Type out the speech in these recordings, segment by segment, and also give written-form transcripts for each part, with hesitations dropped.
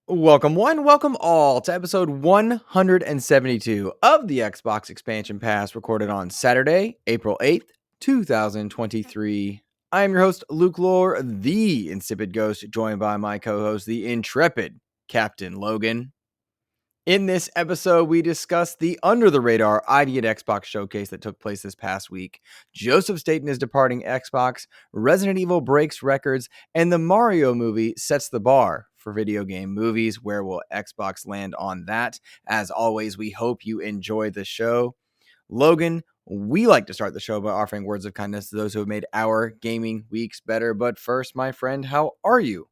Welcome all to episode 172 of the Xbox Expansion Pass, recorded on Saturday, April 8th, 2023. I am your host, Luke Lohr, the Insipid Ghost, joined by my co-host, the intrepid Captain Logun. In this episode, we discuss the under-the-radar idatxbox showcase that took place this past week. Joseph Staten is departing Xbox, Resident Evil breaks records, and the Mario movie sets the bar for video game movies. Where will Xbox land on that? As always, we hope you enjoy the show. Logan, we like to start the show by offering words of kindness to those who have made our gaming weeks better. But first, my friend, how are you?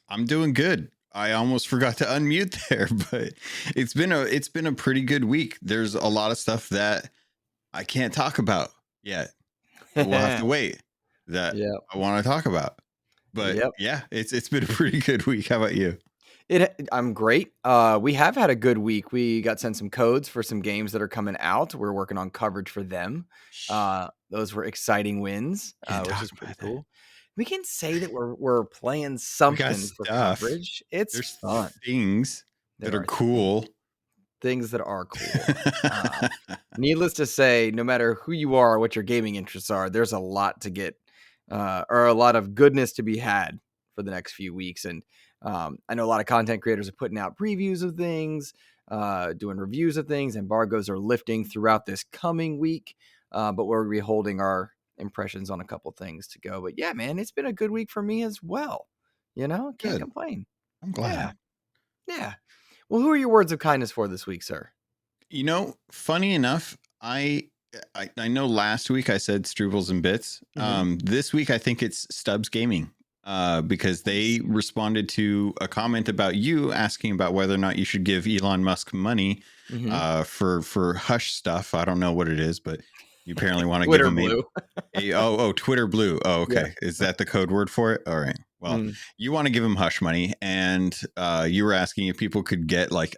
I'm doing good. I almost forgot to unmute there, but it's been a pretty good week. There's a lot of stuff that I can't talk about yet. We'll have to wait that Yep. I want to talk about. But Yep. yeah, it's been a pretty good week. How about you? I'm great. We have had a good week. We got sent some codes for some games that are coming out. We're working on coverage for them. Those were exciting wins, Can't which talk is pretty about that. cool. We can say that we're playing We got something for stuff. coverage. It's There's fun. things that There are are cool. things that are cool. Needless to say, no matter who you are or what your gaming interests are, there's a lot to get, or a lot of goodness to be had for the next few weeks. And I know a lot of content creators are putting out previews of things, doing reviews of things. Embargoes are lifting throughout this coming week, but we're be holding our impressions on a couple things to go. But yeah, man, it's been a good week for me as well. Can't Good. complain. I'm glad. Yeah. Well, who are your words of kindness for this week, sir? Funny enough, I know last week I said Strubles and Bits. This week I think it's Stubbs Gaming. Because they responded to a comment about you asking about whether or not you should give Elon Musk money for hush stuff. I don't know what it is, but you apparently want to give him Blue. Twitter Blue. Oh, okay. Yeah. Is that the code word for it? All right. Well, you want to give him hush money, and you were asking if people could get like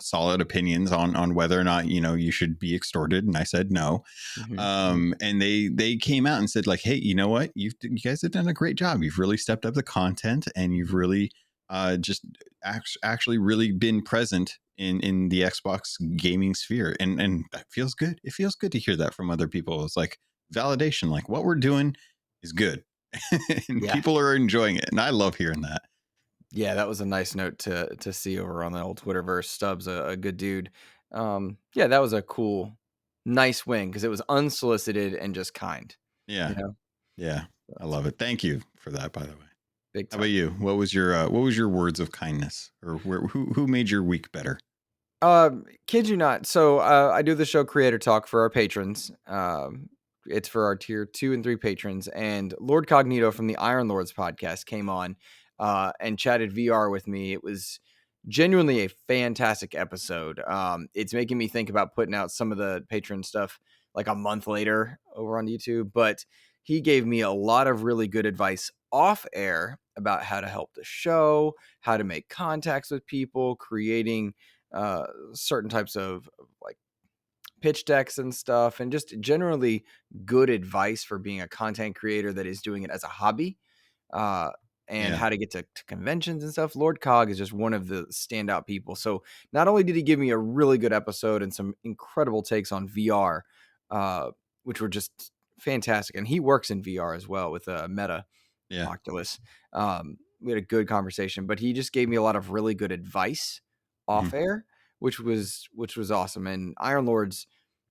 solid opinions on whether or not you should be extorted, and I said no. And they came out and said like, hey, you know what, you guys have done a great job. You've really stepped up the content, and you've really just actually really been present in the Xbox gaming sphere, and that feels good. It feels good to hear that from other people. It's like validation, like what we're doing is good. And people are enjoying it, and I love hearing that. Yeah, that was a nice note to see over on the old Twitterverse. Stubbs, a good dude. Yeah, that was a cool, nice win because it was unsolicited and just kind. Yeah, yeah, I love it. Thank you for that, by the way. Big time. How about you? What was your words of kindness, or who made your week better? Kid you not. So I do the show Creator Talk for our patrons. It's for our tier 2 and 3 patrons, and Lord Cognito from the Iron Lords podcast came on and chatted VR with me. It was genuinely a fantastic episode. It's making me think about putting out some of the patron stuff like a month later over on YouTube, but he gave me a lot of really good advice off air about how to help the show, how to make contacts with people, creating certain types of like pitch decks and stuff, and just generally good advice for being a content creator that is doing it as a hobby, and how to get to conventions and stuff. Lord Cog is just one of the standout people. So not only did he give me a really good episode and some incredible takes on VR, which were just fantastic, and he works in VR as well with Meta Oculus. We had a good conversation, but he just gave me a lot of really good advice off air, which was awesome. And Iron Lords,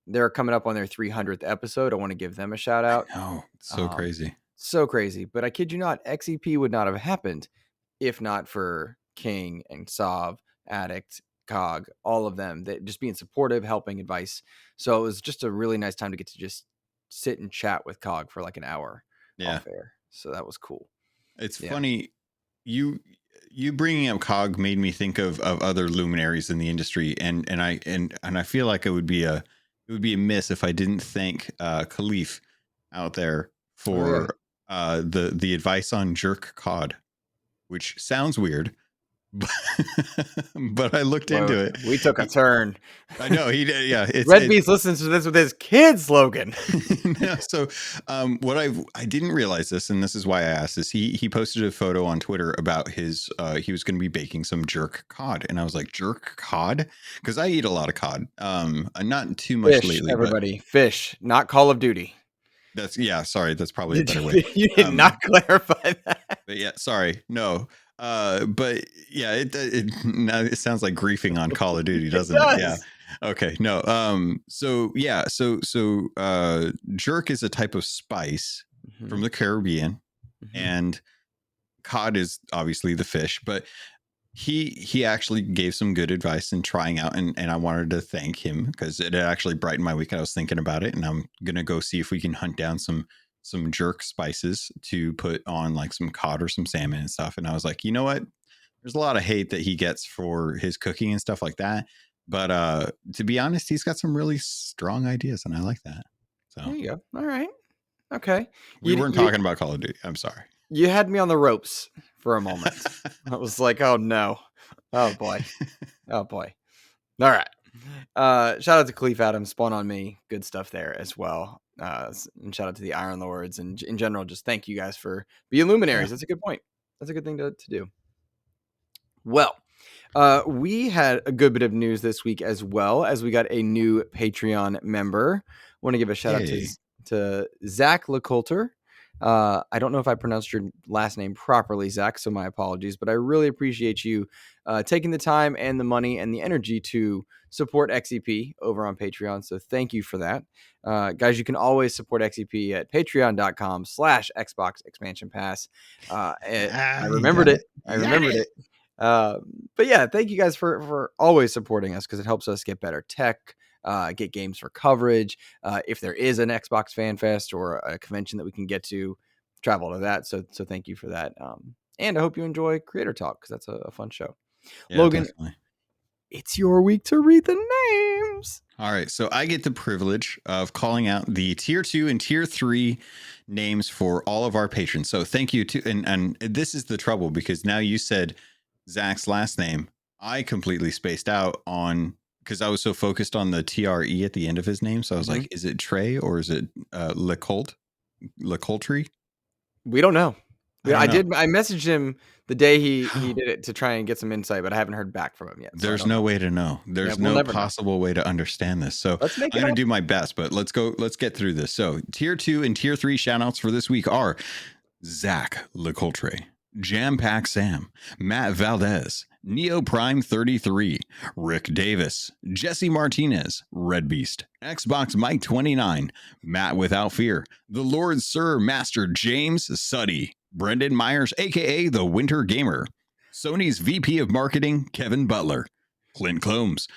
they're coming up on their 300th episode. I want to give them a shout out. Oh, so crazy. So crazy. But I kid you not, XEP would not have happened if not for King and Sov, Addict, Cog, all of them, that just being supportive, helping advice. So it was just a really nice time to get to just sit and chat with Cog for like an hour off air. So that was cool. It's funny. You bringing up Cog made me think of other luminaries in the industry, and I feel like it would be a miss if I didn't thank Khalif out there for the advice on jerk cod, which sounds weird, but I looked into it. We took a turn. I know he did. Yeah, Red Beast listens to this with his kids, Logan. No, so what I didn't realize this, and this is why I asked this. He posted a photo on Twitter about his he was going to be baking some jerk cod, and I was like, jerk cod, because I eat a lot of cod. Not too much Fish, lately, but everybody. Fish, not Call of Duty. that's sorry, that's probably a better way. You did not clarify that. But yeah, sorry, no. But yeah, now it sounds like griefing on Call of Duty, doesn't it? Yeah. Okay, no. So yeah, so jerk is a type of spice from the Caribbean, and cod is obviously the fish, but he actually gave some good advice in trying out, and I wanted to thank him because it actually brightened my week. I was thinking about it, and I'm gonna go see if we can hunt down some jerk spices to put on like some cod or some salmon and stuff. And I was like, you know what? There's a lot of hate that he gets for his cooking and stuff like that. But to be honest, he's got some really strong ideas, and I like that. So there you go. All right. Okay. We weren't talking about Call of Duty. I'm sorry. You had me on the ropes for a moment. I was like, oh no. Oh boy. Oh boy. All right. Shout out to Cleef Adams, Spawn on Me. Good stuff there as well. And shout out to the Iron Lords. And in general, just thank you guys for being luminaries. Yeah. That's a good point. That's a good thing to do. Well, we had a good bit of news this week as well, as we got a new Patreon member. Want to give a shout out to Zach LeCoulter. I don't know if I pronounced your last name properly, Zach, so my apologies, but I really appreciate you taking the time and the money and the energy to support XEP over on Patreon. So thank you for that. Guys, you can always support XEP at patreon.com/Xbox Expansion Pass. I remembered it. But yeah, thank you guys for always supporting us, because it helps us get better tech, get games for coverage. If there is an Xbox Fan Fest or a convention that we can get to, travel to that. So thank you for that. And I hope you enjoy Creator Talk, because that's a fun show. Yeah, Logan, definitely. It's your week to read the names. All right. So I get the privilege of calling out the tier 2 and tier 3 names for all of our patrons. So thank you to, and this is the trouble, because now you said Zach's last name. I completely spaced out on, because I was so focused on the TRE at the end of his name. So I was like, is it Trey or is it LeCoultre? We don't know. I messaged him the day he did it to try and get some insight, but I haven't heard back from him yet. So there's no way to know. There's no possible way to understand this. So I'm going to do my best, but let's get through this. So tier 2 and tier 3 shout outs for this week are Zach LeCoultre, Jam Pack Sam, Matt Valdez, Neo Prime 33, Rick Davis, Jesse Martinez, Red Beast, Xbox Mike 29, Matt Without Fear, the Lord Sir Master James Suddy, Brendan Myers, aka the Winter Gamer, Sony's VP of Marketing Kevin Butler, Clint Combs,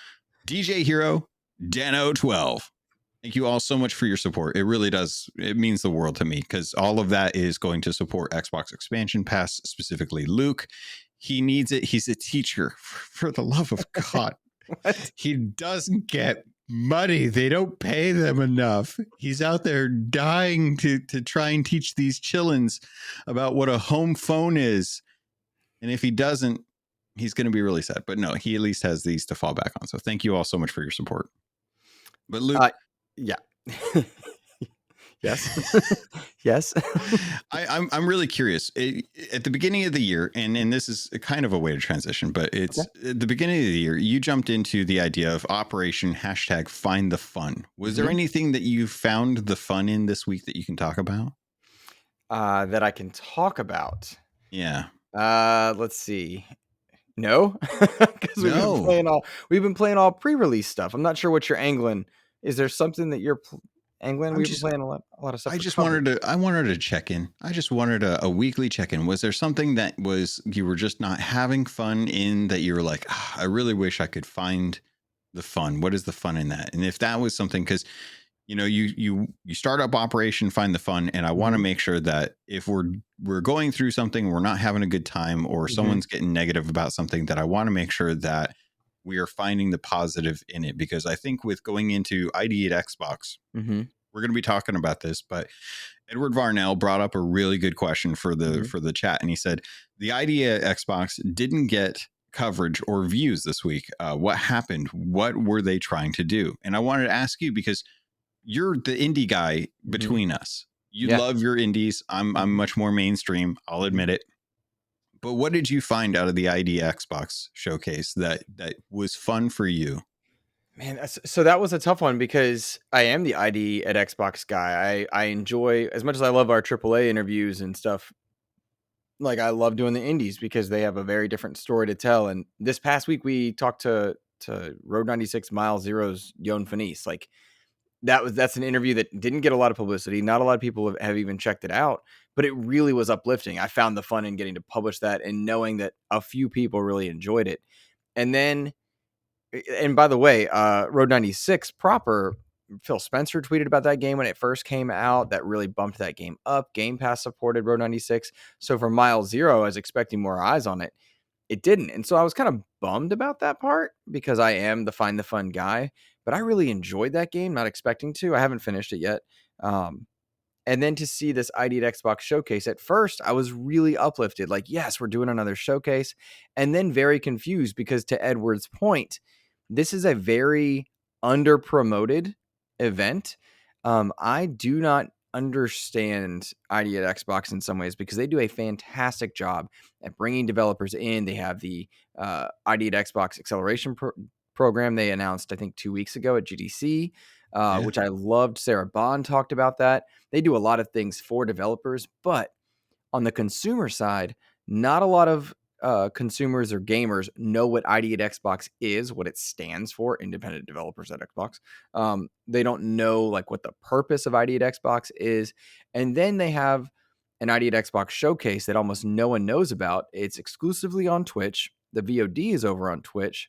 DJ Hero, Dano12. Thank you all so much for your support. It really does. It means the world to me, because all of that is going to support Xbox Expansion Pass, specifically Luke. He needs it. He's a teacher. For the love of God. He doesn't get money. They don't pay them enough. He's out there dying to try and teach these chillins about what a home phone is. And if he doesn't, he's going to be really sad. But no, he at least has these to fall back on. So thank you all so much for your support. But Luke... yeah. Yes. Yes. I'm really curious. At the beginning of the year, and this is kind of a way to transition, but it's at the beginning of the year, you jumped into the idea of Operation #Find the Fun. Was there anything that you found the fun in this week that you can talk about? That I can talk about? Yeah. Let's see. No, because we've been playing all pre-release stuff. I'm not sure what you're angling. Is there something that you're angling? We've been playing a lot of stuff. I wanted to check in. I just wanted a weekly check-in. Was there something that you were just not having fun in, that you were like, I really wish I could find the fun? What is the fun in that? And if that was something, because you start up Operation Find the Fun, and I want to make sure that if we're going through something, we're not having a good time, or someone's getting negative about something, that I want to make sure that we are finding the positive in it. Because I think with going into ID at Xbox, we're going to be talking about this, but Edward Varnell brought up a really good question for the chat. And he said, the ID at Xbox didn't get coverage or views this week. What happened? What were they trying to do? And I wanted to ask you because you're the indie guy Mhm. between us. You Yeah. love your indies. I'm Mhm. much more mainstream. I'll Mhm. admit it. But what did you find out of the ID Xbox showcase that was fun for you? Man, so that was a tough one because I am the ID at Xbox guy. I enjoy as much as I love our AAA interviews and stuff. Like I love doing the indies because they have a very different story to tell. And this past week we talked to Road 96 Mile Zero's Yon Fanice. Like that's an interview that didn't get a lot of publicity. Not a lot of people have even checked it out, but it really was uplifting. I found the fun in getting to publish that and knowing that a few people really enjoyed it. And then and by the way, Road 96 proper, Phil Spencer tweeted about that game when it first came out. That really bumped that game up. Game Pass supported Road 96. So for Mile Zero, I was expecting more eyes on it. It didn't. And so I was kind of bummed about that part because I am the find the fun guy. But I really enjoyed that game, not expecting to. I haven't finished it yet. Um, and then to see this ID at Xbox showcase, at first I was really uplifted, like, yes, we're doing another showcase. And then very confused because, to Edward's point, this is a very under promoted event. I do not understand ID at Xbox in some ways because they do a fantastic job at bringing developers in. They have the ID at Xbox acceleration program they announced, I think, 2 weeks ago at GDC, Yeah. which I loved. Sarah Bond talked about that. They do a lot of things for developers, but on the consumer side, not a lot of consumers or gamers know what ID at Xbox is, what it stands for, independent developers at Xbox. They don't know like what the purpose of ID at Xbox is. And then they have an ID at Xbox showcase that almost no one knows about. It's exclusively on Twitch. The VOD is over on Twitch.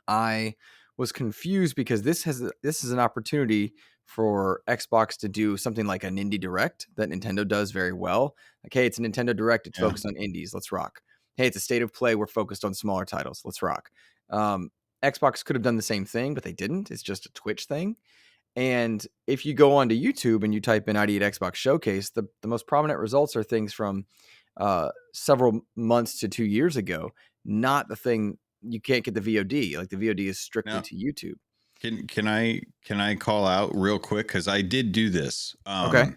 I was confused because this is an opportunity for Xbox to do something like an indie direct that Nintendo does very well. Like, hey, it's a Nintendo Direct, it's Yeah. focused on indies, let's rock. Hey, it's a state of play, we're focused on smaller titles, let's rock. Um, Xbox could have done the same thing, but they didn't. It's just a Twitch thing. And if you go onto YouTube and you type in ID at Xbox Showcase, the most prominent results are things from several months to 2 years ago, not the thing. You can't get the VOD. Like the VOD is strictly Now, to YouTube. can I call out real quick because I did do this. Okay.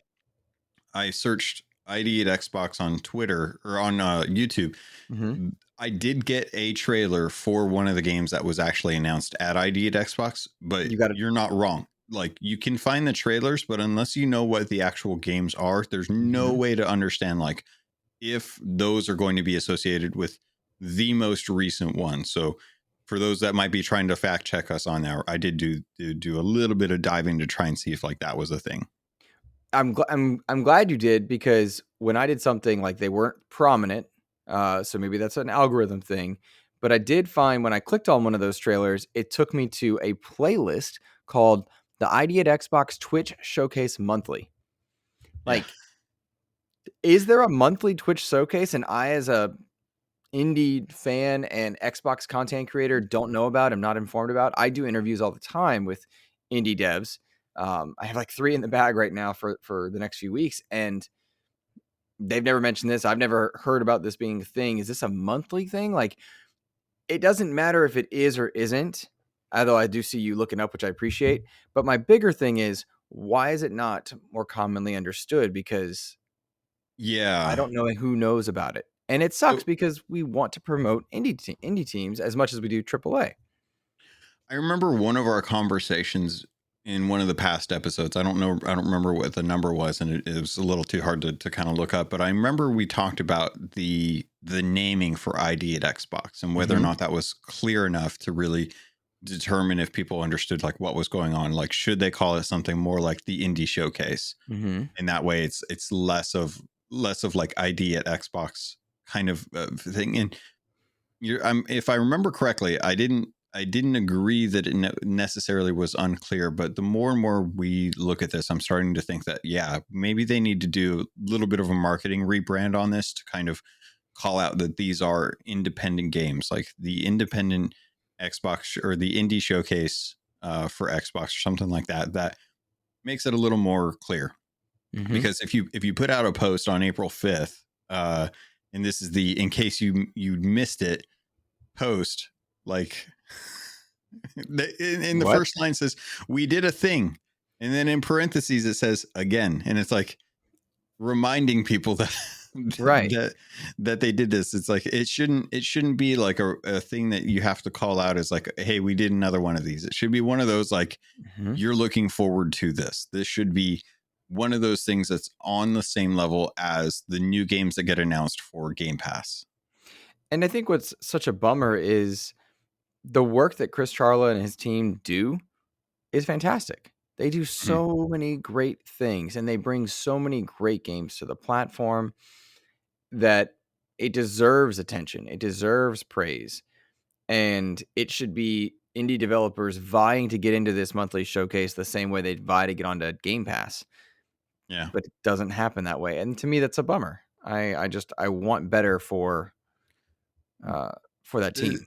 I searched ID at Xbox on Twitter or on YouTube. Mm-hmm. I did get a trailer for one of the games that was actually announced at ID at Xbox, but You got to. you're not wrong. Like you can find the trailers, but unless you know what the actual games are, there's no Mm-hmm. way to understand like if those are going to be associated with the most recent one. So for those that might be trying to fact check us on there, I did do a little bit of diving to try and see if like that was a thing. I'm glad you did because when I did something like they weren't prominent, so maybe that's an algorithm thing. But I did find when I clicked on one of those trailers, it took me to a playlist called the ID at Xbox Twitch Showcase Monthly. Yeah. Like, is there a monthly Twitch showcase? And I, as a indie fan and Xbox content creator, don't know about, I'm not informed about. I do interviews all the time with indie devs. I have like 3 in the bag right now for the next few weeks, and they've never mentioned this. I've never heard about this being a thing. Is this a monthly thing? Like, it doesn't matter if it is or isn't, although I do see you looking up, which I appreciate. But my bigger thing is, why is it not more commonly understood? Because I Yeah. don't know who knows about it. And it sucks So because we want to promote indie teams as much as we do AAA. I remember one of our conversations in one of the past episodes. I don't remember what the number was, and it was a little too hard to kind of look up. But I remember we talked about the naming for ID at Xbox and whether or Mhm, not that was clear enough to really determine if people understood like what was going on. Like, should they call it something more like the indie showcase? mhm. And that way, it's less of like ID at Xbox kind of thing. And if I remember correctly, I didn't agree that it necessarily was unclear, but the more and more we look at this, I'm starting to think that yeah, maybe they need to do a little bit of a marketing rebrand on this to kind of call out that these are independent games, like the independent Xbox or the indie showcase for Xbox or something like that. That makes it a little more clear Mhm. because if you put out a post on April 5th, and this is the in case you missed it, post, like in the What? first line says, "We did a thing," and then in parentheses it says again, and it's like reminding people that Right. that that they did this. It's like it shouldn't be like a thing that you have to call out as like, hey, we did another one of these. It should be one of those like, Mhm. you're looking forward to this. This should be one of those things that's on the same level as the new games that get announced for Game Pass. And I think what's such a bummer is the work that Chris Charla and his team do is fantastic. They do Mhm. so many great things, and they bring so many great games to the platform that it deserves attention. It deserves praise. And it should be indie developers vying to get into this monthly showcase the same way they vie to get onto Game Pass. Yeah. But it doesn't happen that way. And to me, that's a bummer. I want better uh, for that The, team.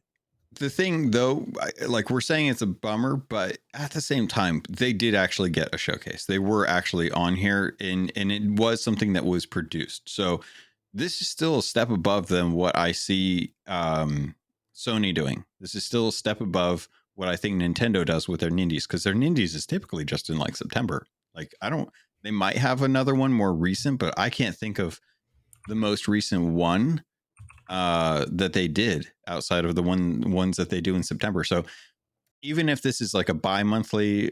the thing though, like we're saying it's a bummer, but at the same time, they did actually get a showcase. They were actually on here, and it was something that was produced. So this is still a step above than what I see Sony doing. This is still a step above what I think Nintendo does with their Nindies, because their Nindies is typically just in like September. Like I don't, they might have another one more recent, but I can't think of the most recent one that they did outside of the ones that they do in September. So even if this is like a bi-monthly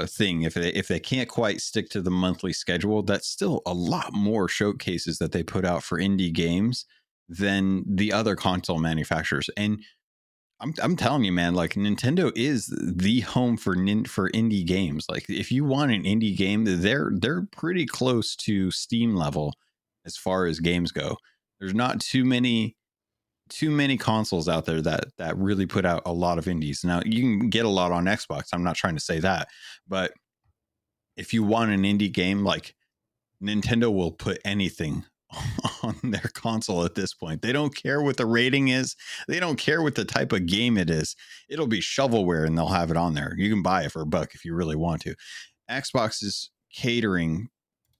thing, if they can't quite stick to the monthly schedule, that's still a lot more showcases that they put out for indie games than the other console manufacturers. And I'm telling you, man, like Nintendo is the home for indie games. Like if you want an indie game, they're pretty close to Steam level as far as games go. There's not too many consoles out there that really put out a lot of indies. Now you can get a lot on Xbox. I'm not trying to say that, but if you want an indie game, like Nintendo will put anything on their console at this point. They don't care what the rating is. They don't care what the type of game it is. It'll be shovelware and they'll have it on there. You can buy it for $1 if you really want to. Xbox is catering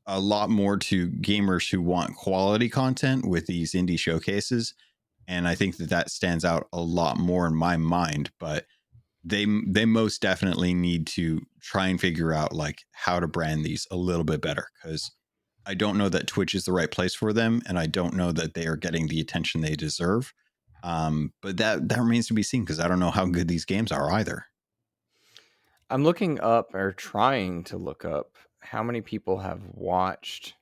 a lot more to gamers who want quality content with these indie showcases, and I think that stands out a lot more in my mind. But they most definitely need to try and figure out like how to brand these a little bit better, because I don't know that Twitch is the right place for them, and I don't know that they are getting the attention they deserve. But that remains to be seen, because I don't know how good these games are either. I'm looking up or trying to look up how many people have watched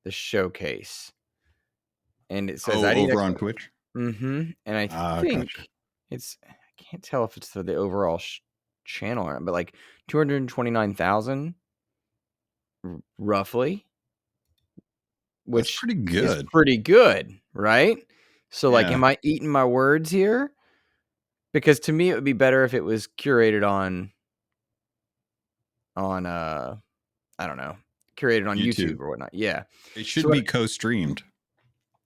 the showcase, and it says Oh, ID over Xbox. on Twitch. And I Gotcha. think I can't tell if it's for the overall channel or not, but like 229,000 roughly, That's which pretty is good. pretty good, right? So like, Yeah, am I eating my words here? Because to me, it would be better if it was curated on I don't know, curated on YouTube. YouTube or whatnot. Yeah. It So should be co-streamed.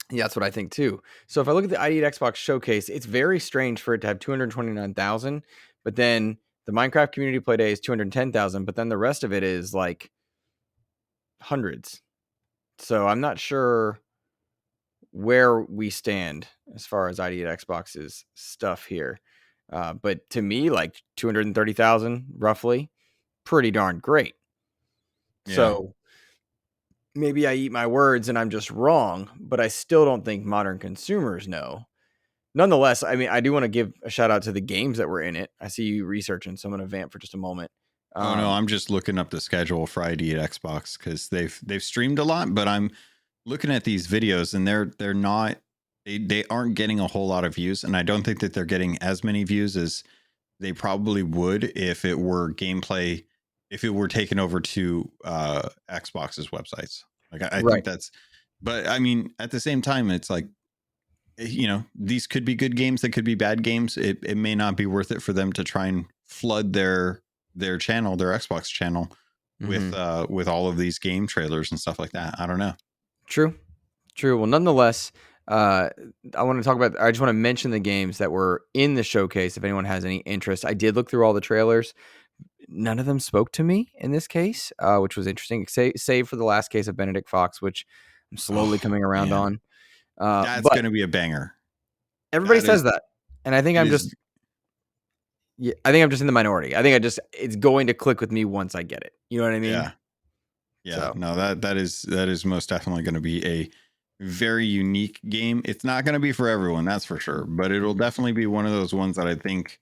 yeah, that's what I think too. So if I look at the ID at Xbox showcase, it's very strange for it to have 229,000, but then the Minecraft community play day is 210,000, but then the rest of it is like hundreds. So I'm not sure where we stand as far as ID at Xbox's stuff here. But to me, like 230,000 roughly, pretty darn great. Yeah. So maybe I eat my words and I'm just wrong, but I still don't think modern consumers know. Nonetheless, I mean, I do want to give a shout out to the games that were in it. I see you researching, so I'm going to vamp for just a moment. Oh no, Um, I'm just looking up the schedule for ID at Xbox, because they've streamed a lot, but I'm looking at these videos and they're not, they aren't getting a whole lot of views, and I don't think that they're getting as many views as they probably would if it were gameplay, if it were taken over to Xbox's websites. Like I right. think that's, but I mean at the same time it's like, these could be good games, that could be bad games. It may not be worth it for them to try and flood their channel, their Xbox channel, Hmm. with all of these game trailers and stuff like that. I don't know. True. True. Well, nonetheless, uh, I just want to mention the games that were in the showcase if anyone has any interest. I did look through all the trailers. None of them spoke to me in this case, which was interesting, save for the last case of Benedict Fox, which I'm slowly Oh coming around man, on. that's But gonna be a banger. everybody That is. says that. And I think It I'm is. just yeah, I think I'm just in the minority. I think it's going to click with me once I get it. You know what I mean? Yeah. Yeah. So, No, that is most definitely going to be a very unique game. It's not going to be for everyone, that's for sure, but it'll mhm, definitely be one of those ones that I think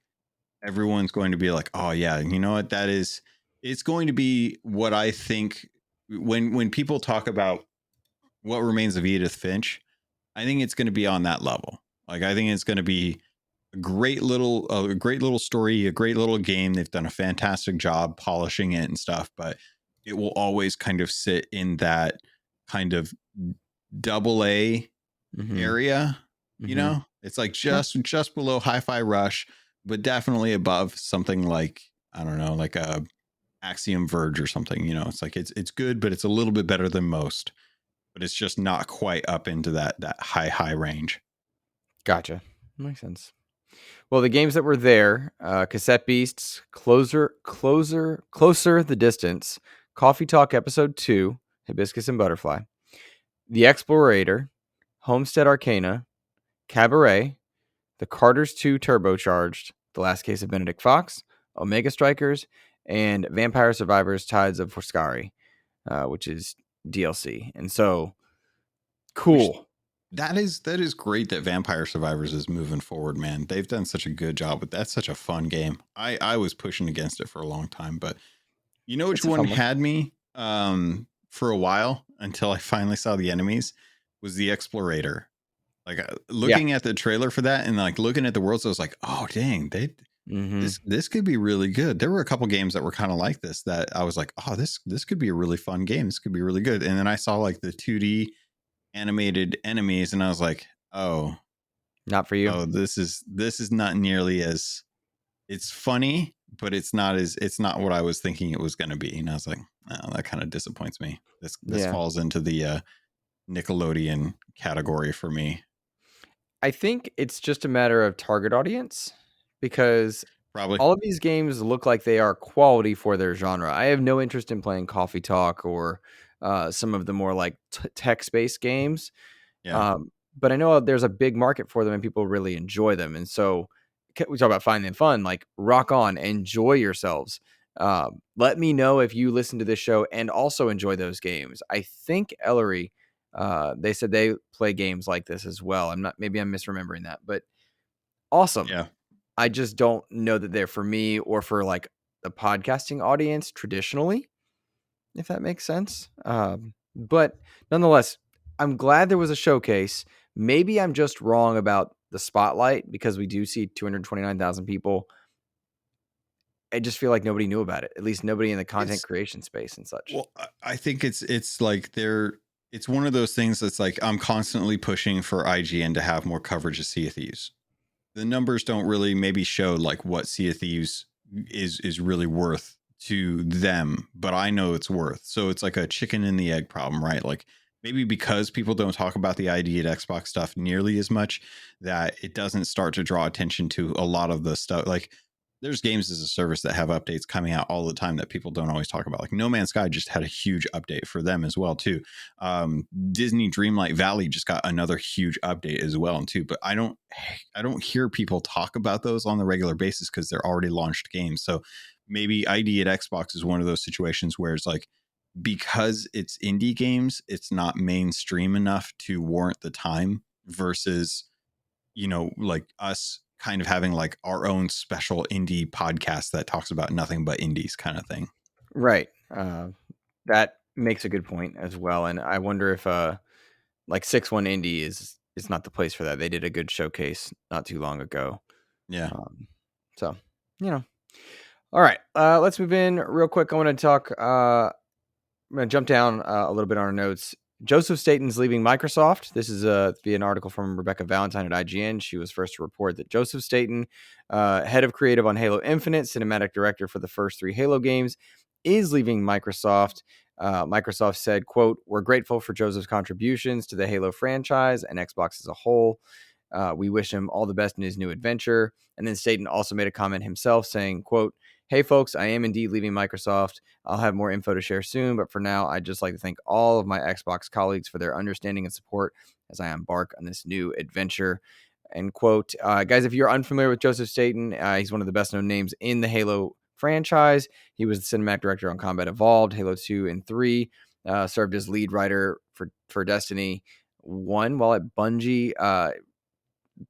everyone's going to be like, "Oh yeah, you know what? That is it's going to be what I think when people talk about what remains of Edith Finch, I think it's going to be on that level. Like I think it's going to be a great little story, a great little game. They've done a fantastic job polishing it and stuff, but it will always kind of sit in that kind of double A mhm, area. You mhm. know, it's like Yeah, just below Hi-Fi Rush, but definitely above something like I don't know, like a Axiom Verge or something. You know, it's like it's good, but it's a little bit better than most, but it's just not quite up into that high range. gotcha. Makes sense. Well, the games that were there, Cassette Beasts, Closer the Distance, Coffee Talk Episode 2, Hibiscus and Butterfly, The Explorator, Homestead Arcana, Cabaret, The Carters 2 Turbocharged, The Last Case of Benedict Fox, Omega Strikers, and Vampire Survivors Tides of Forscari, which is DLC. And so, Which cool. that is great that Vampire Survivors is moving forward, man. They've done such a good job with that's such a fun game. I was pushing against it for a long time, but you know which It's a one fun one. had me for a while until I finally saw the enemies was the Explorator. Like Yeah. looking at the trailer for that and like looking at the worlds, I was like, oh dang, Hmm. this could be really good. There were a couple games that were kind of like this that I was like, oh this could be a really fun game. This could be really good. And then I saw like the 2D animated enemies, and I was like, Not for you. this is not nearly as it's funny, but it's not what I was thinking it was going to be. And I was like, oh, that kind of disappoints me. This Yeah. falls into the Nickelodeon category for me, I think it's just a matter of target audience because probably. all of these games look like they are quality for their genre. I have no interest in playing Coffee Talk or some of the more like text-based games. Yeah, Um, but I know there's a big market for them and people really enjoy them. And so we talk about finding fun, like rock on, enjoy yourselves. Let me know if you listen to this show and also enjoy those games. I think Ellery, they said they play games like this as well. Maybe I'm misremembering that, but awesome. yeah. I just don't know that they're for me or for like the podcasting audience traditionally, if that makes sense. But nonetheless, I'm glad there was a showcase. Maybe I'm just wrong about the spotlight because we do see 229,000 people. I just feel like nobody knew about it, at least nobody in the content It's creation space and such. well, I think it's like it's one of those things that's like I'm constantly pushing for IGN to have more coverage of Sea of Thieves. The numbers don't really maybe show like what Sea of Thieves is really worth to them, but I know it's worth. So it's like a chicken and the egg problem, right? Like maybe because people don't talk about the ID at Xbox stuff nearly as much, that it doesn't start to draw attention to a lot of the stuff. Like there's games as a service that have updates coming out all the time that people don't always talk about. Like No Man's Sky just had a huge update for them as well too. Disney Dreamlight Valley just got another huge update as well too. But I don't hear people talk about those on the regular basis because they're already launched games. So maybe ID at Xbox is one of those situations where it's like because it's indie games, it's not mainstream enough to warrant the time versus like us kind of having like our own special indie podcast that talks about nothing but indies kind of thing. Right. That makes a good point as well. And I wonder if like 6-1 Indie is not the place for that. They did a good showcase not too long ago. Yeah. Um, so you know. All right. Let's move in real quick. I want to talk. I'm going to jump down a little bit on our notes. Joseph Staten's leaving Microsoft. This is via an article from Rebecca Valentine at IGN. She was first to report that Joseph Staten, head of creative on Halo Infinite, cinematic director for the first 3 Halo games, is leaving Microsoft. Microsoft said, quote, "We're grateful for Joseph's contributions to the Halo franchise and Xbox as a whole. We wish him all the best in his new adventure." And then Staten also made a comment himself saying, quote, "Hey folks, I am indeed leaving Microsoft. I'll have more info to share soon, but for now, I'd just like to thank all of my Xbox colleagues for their understanding and support as I embark on this new adventure." End quote. Guys, if you're unfamiliar with Joseph Staten, he's one of the best known names in the Halo franchise. He was the cinematic director on Combat Evolved, Halo 2 and 3, served as lead writer for Destiny 1 while at Bungie.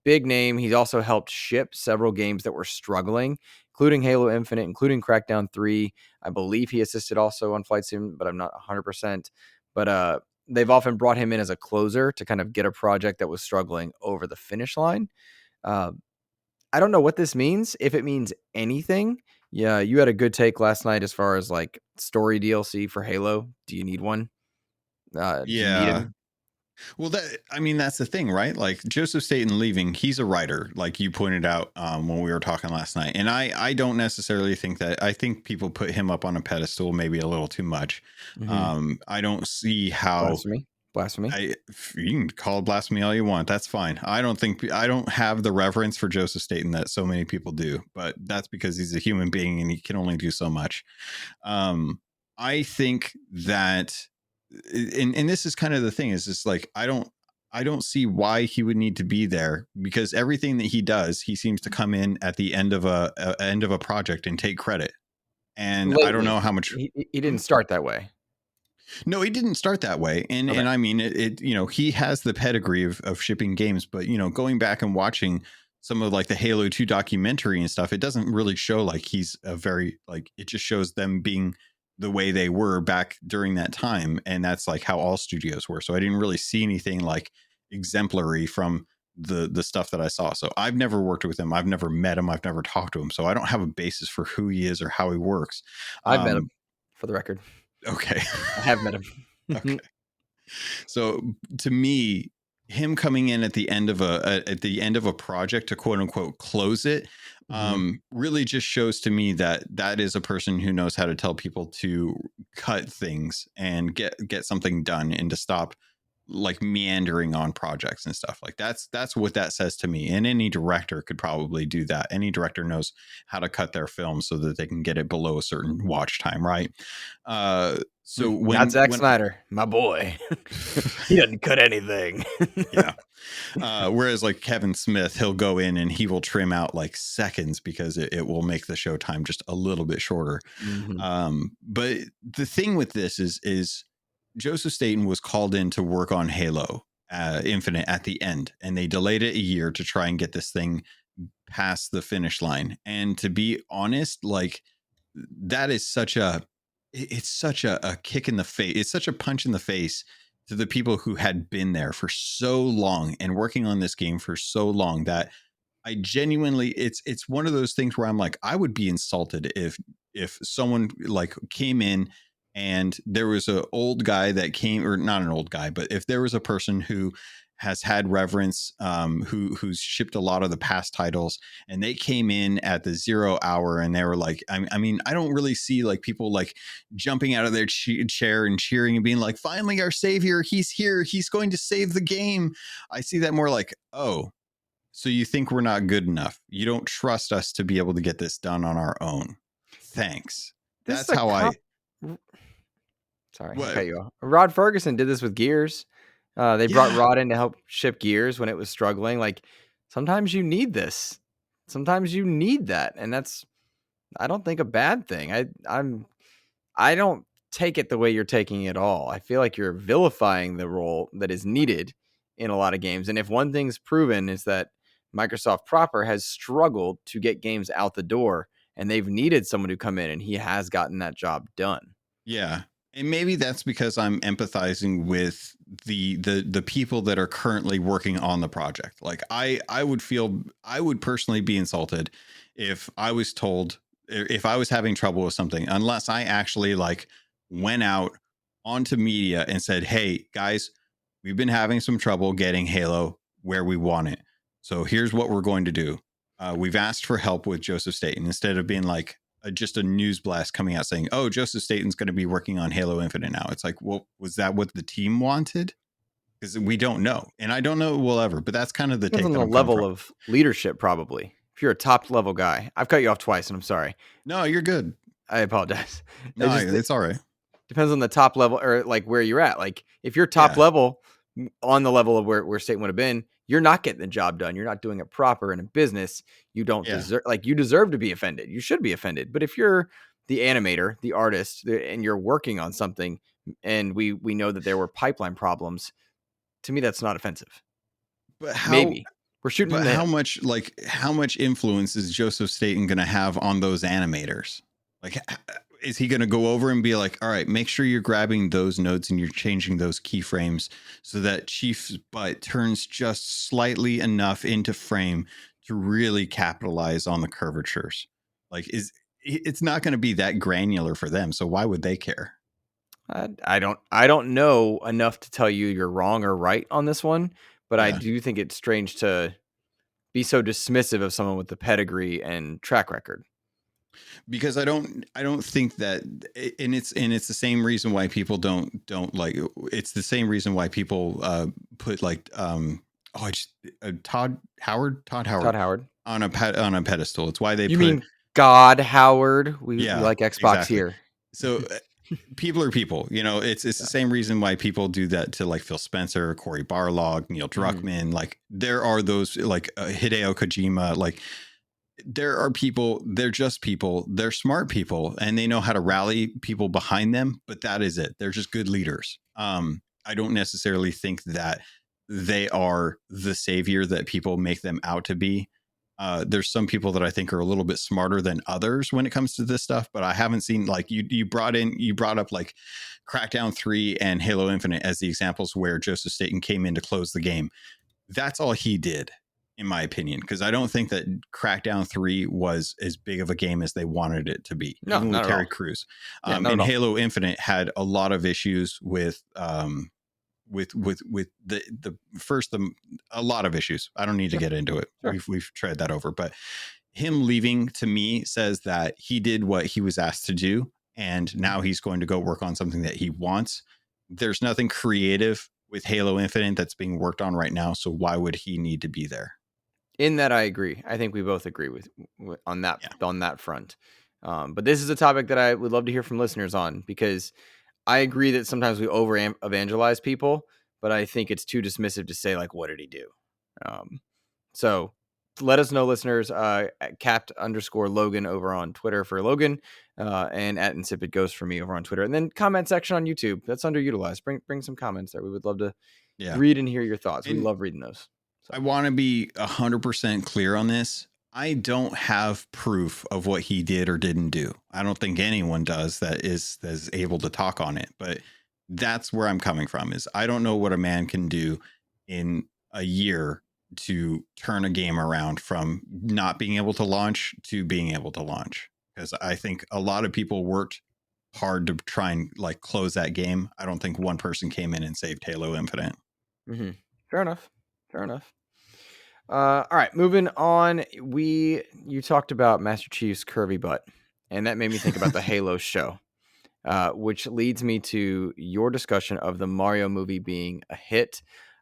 Big name. He's also helped ship several games that were struggling, including Halo Infinite, including Crackdown 3. I believe he assisted also on Flight Sim, but I'm not 100%. But they've often brought him in as a closer to kind of get a project that was struggling over the finish line. Uh, I don't know what this means, if it means anything. Yeah, you had a good take last night as far as like story DLC for Halo. Do you need one? Do you need Yeah. him? Well, that's the thing, right? Like Joseph Staten leaving, he's a writer, like you pointed out when we were talking last night. And I don't necessarily think that. I think people put him up on a pedestal maybe a little too much. I don't see how. Blasphemy. You can call it blasphemy all you want. That's fine. I don't have the reverence for Joseph Staten that so many people do, but that's because he's a human being and he can only do so much. I think that, and this is kind of the thing, is just like I don't see why he would need to be there, because everything that he does, he seems to come in at the end of a project and take credit. And I don't Lately, know how much. he didn't start that way. No, he didn't start that way. And Okay. and I mean it he has the pedigree of shipping games, but going back and watching some of like the Halo 2 documentary and stuff, it doesn't really show like he's a very, like, it just shows them being the way they were back during that time, and that's like how all studios were. So I didn't really see anything like exemplary from the stuff that I saw. So I've never worked with him, I've never met him, I've never talked to him, so I don't have a basis for who he is or how he works. I've met him, for the record. Okay. I have met him. Okay. So to me, him coming in at the end of a project to quote unquote close it, really just shows to me that that is a person who knows how to tell people to cut things and get something done, and to stop like meandering on projects and stuff. Like that's what that says to me. And any director could probably do that. Any director knows how to cut their film so that they can get it below a certain watch time, right? So Not Zack Snyder, my boy. He doesn't cut anything. Yeah. Whereas like Kevin Smith, he'll go in and he will trim out like seconds because it will make the show time just a little bit shorter. But the thing with this is Joseph Staten was called in to work on Halo Infinite at the end, and they delayed it a year to try and get this thing past the finish line. And to be honest, like, that is such a kick in the face. It's such a punch in the face to the people who had been there for so long and working on this game for so long, that I genuinely, it's one of those things where I'm like, I would be insulted if someone like came in and there was an old guy that came, or not an old guy, but if there was a person who has had reverence, who's shipped a lot of the past titles, and they came in at the 0 hour and they were like, I mean, I don't really see like people like jumping out of their chair and cheering and being like, finally our savior, he's here, he's going to save the game. I see that more like, oh, so you think we're not good enough, you don't trust us to be able to get this done on our own, thanks. That's how I sorry, what? I cut you off. Rod Ferguson did this with Gears. They brought Rod in to help ship Gears when it was struggling. Like, sometimes you need this. Sometimes you need that. And that's, I don't think, a bad thing. I don't take it the way you're taking it all. I feel like you're vilifying the role that is needed in a lot of games. And if one thing's proven is that Microsoft proper has struggled to get games out the door, and they've needed someone to come in, and he has gotten that job done. Yeah. And maybe that's because I'm empathizing with the people that are currently working on the project. Like I would personally be insulted if I was told, if I was having trouble with something, unless I actually like went out onto media and said, hey guys, we've been having some trouble getting Halo where we want it. So here's what we're going to do. We've asked for help with Joseph Staten, instead of being like, just a news blast coming out saying, oh, Joseph Staten's going to be working on Halo Infinite now. It's like, well, was that what the team wanted? Because we don't know. And I don't know it will ever, but that's kind of the Depends take on that the I'm coming level from. of leadership, probably. If you're a top level guy, I've cut you off twice, and I'm sorry. No, you're good. I apologize. No, it's all right. Depends on the top level, or like where you're at. Like, if you're top level, on the level of where Staten would have been, you're not getting the job done. You're not doing it proper in a business. You don't Yeah. deserve, like, you deserve to be offended. You should be offended. But if you're the animator, the artist, and you're working on something, and we know that there were pipeline problems, to me, that's not offensive. But how Maybe we're shooting from but the hip. how much influence is Joseph Staten going to have on those animators? Like, is he going to go over and be like, all right, make sure you're grabbing those nodes and you're changing those keyframes so that Chief's butt turns just slightly enough into frame to really capitalize on the curvatures? Like, it's not going to be that granular for them. So why would they care? I don't know enough to tell you you're wrong or right on this one, but I Yeah. do think it's strange to be so dismissive of someone with the pedigree and track record. Because I don't think that, and it's the same reason why people don't like, it's the same reason why people put like oh I just Todd Todd Howard Howard. on a pedestal. It's why they You put, mean God Howard? We yeah, like Xbox exactly. here. So people are people, it's the Yeah. same reason why people do that to like Phil Spencer, Corey Barlog, Neil Druckmann. Like there are those like Hideo Kojima, like there are people, they're just people, they're smart people, and they know how to rally people behind them, but that is it. They're just good leaders. I don't necessarily think that they are the savior that people make them out to be. There's some people that I think are a little bit smarter than others when it comes to this stuff, but I haven't seen, like, you brought up like Crackdown 3 and Halo Infinite as the examples where Joseph Staten came in to close the game. That's all he did, in my opinion, because I don't think that Crackdown 3 was as big of a game as they wanted it to be, No, even with not at Terry all. Crews. Yeah, not at And all. Halo Infinite had a lot of issues with the first, a lot of issues. I don't need to Sure, get into it. sure. We've tread that over, but him leaving to me says that he did what he was asked to do, and now he's going to go work on something that he wants. There's nothing creative with Halo Infinite that's being worked on right now, so why would he need to be there? In that, I agree. I think we both agree with Yeah. on that front. But this is a topic that I would love to hear from listeners on, because I agree that sometimes we over evangelize people, but I think it's too dismissive to say, like, what did he do? Um, so let us know, listeners. At Capt_Logun over on Twitter for Logan, and at InsipidGhost for me over on Twitter. And then comment section on YouTube. That's underutilized. Bring some comments there. We would love to Yeah. read and hear your thoughts. We And love reading those. So. I want to be 100% clear on this. I don't have proof of what he did or didn't do. I don't think anyone does that is able to talk on it, but that's where I'm coming from. Is I don't know what a man can do in a year to turn a game around from not being able to launch to being able to launch, because I think a lot of people worked hard to try and like close that game. I don't think one person came in and saved Halo Infinite. Mm-hmm. Fair enough. Fair enough. All right, moving on. You talked about Master Chief's curvy butt, and that made me think about the Halo show, which leads me to your discussion of the Mario movie being a hit.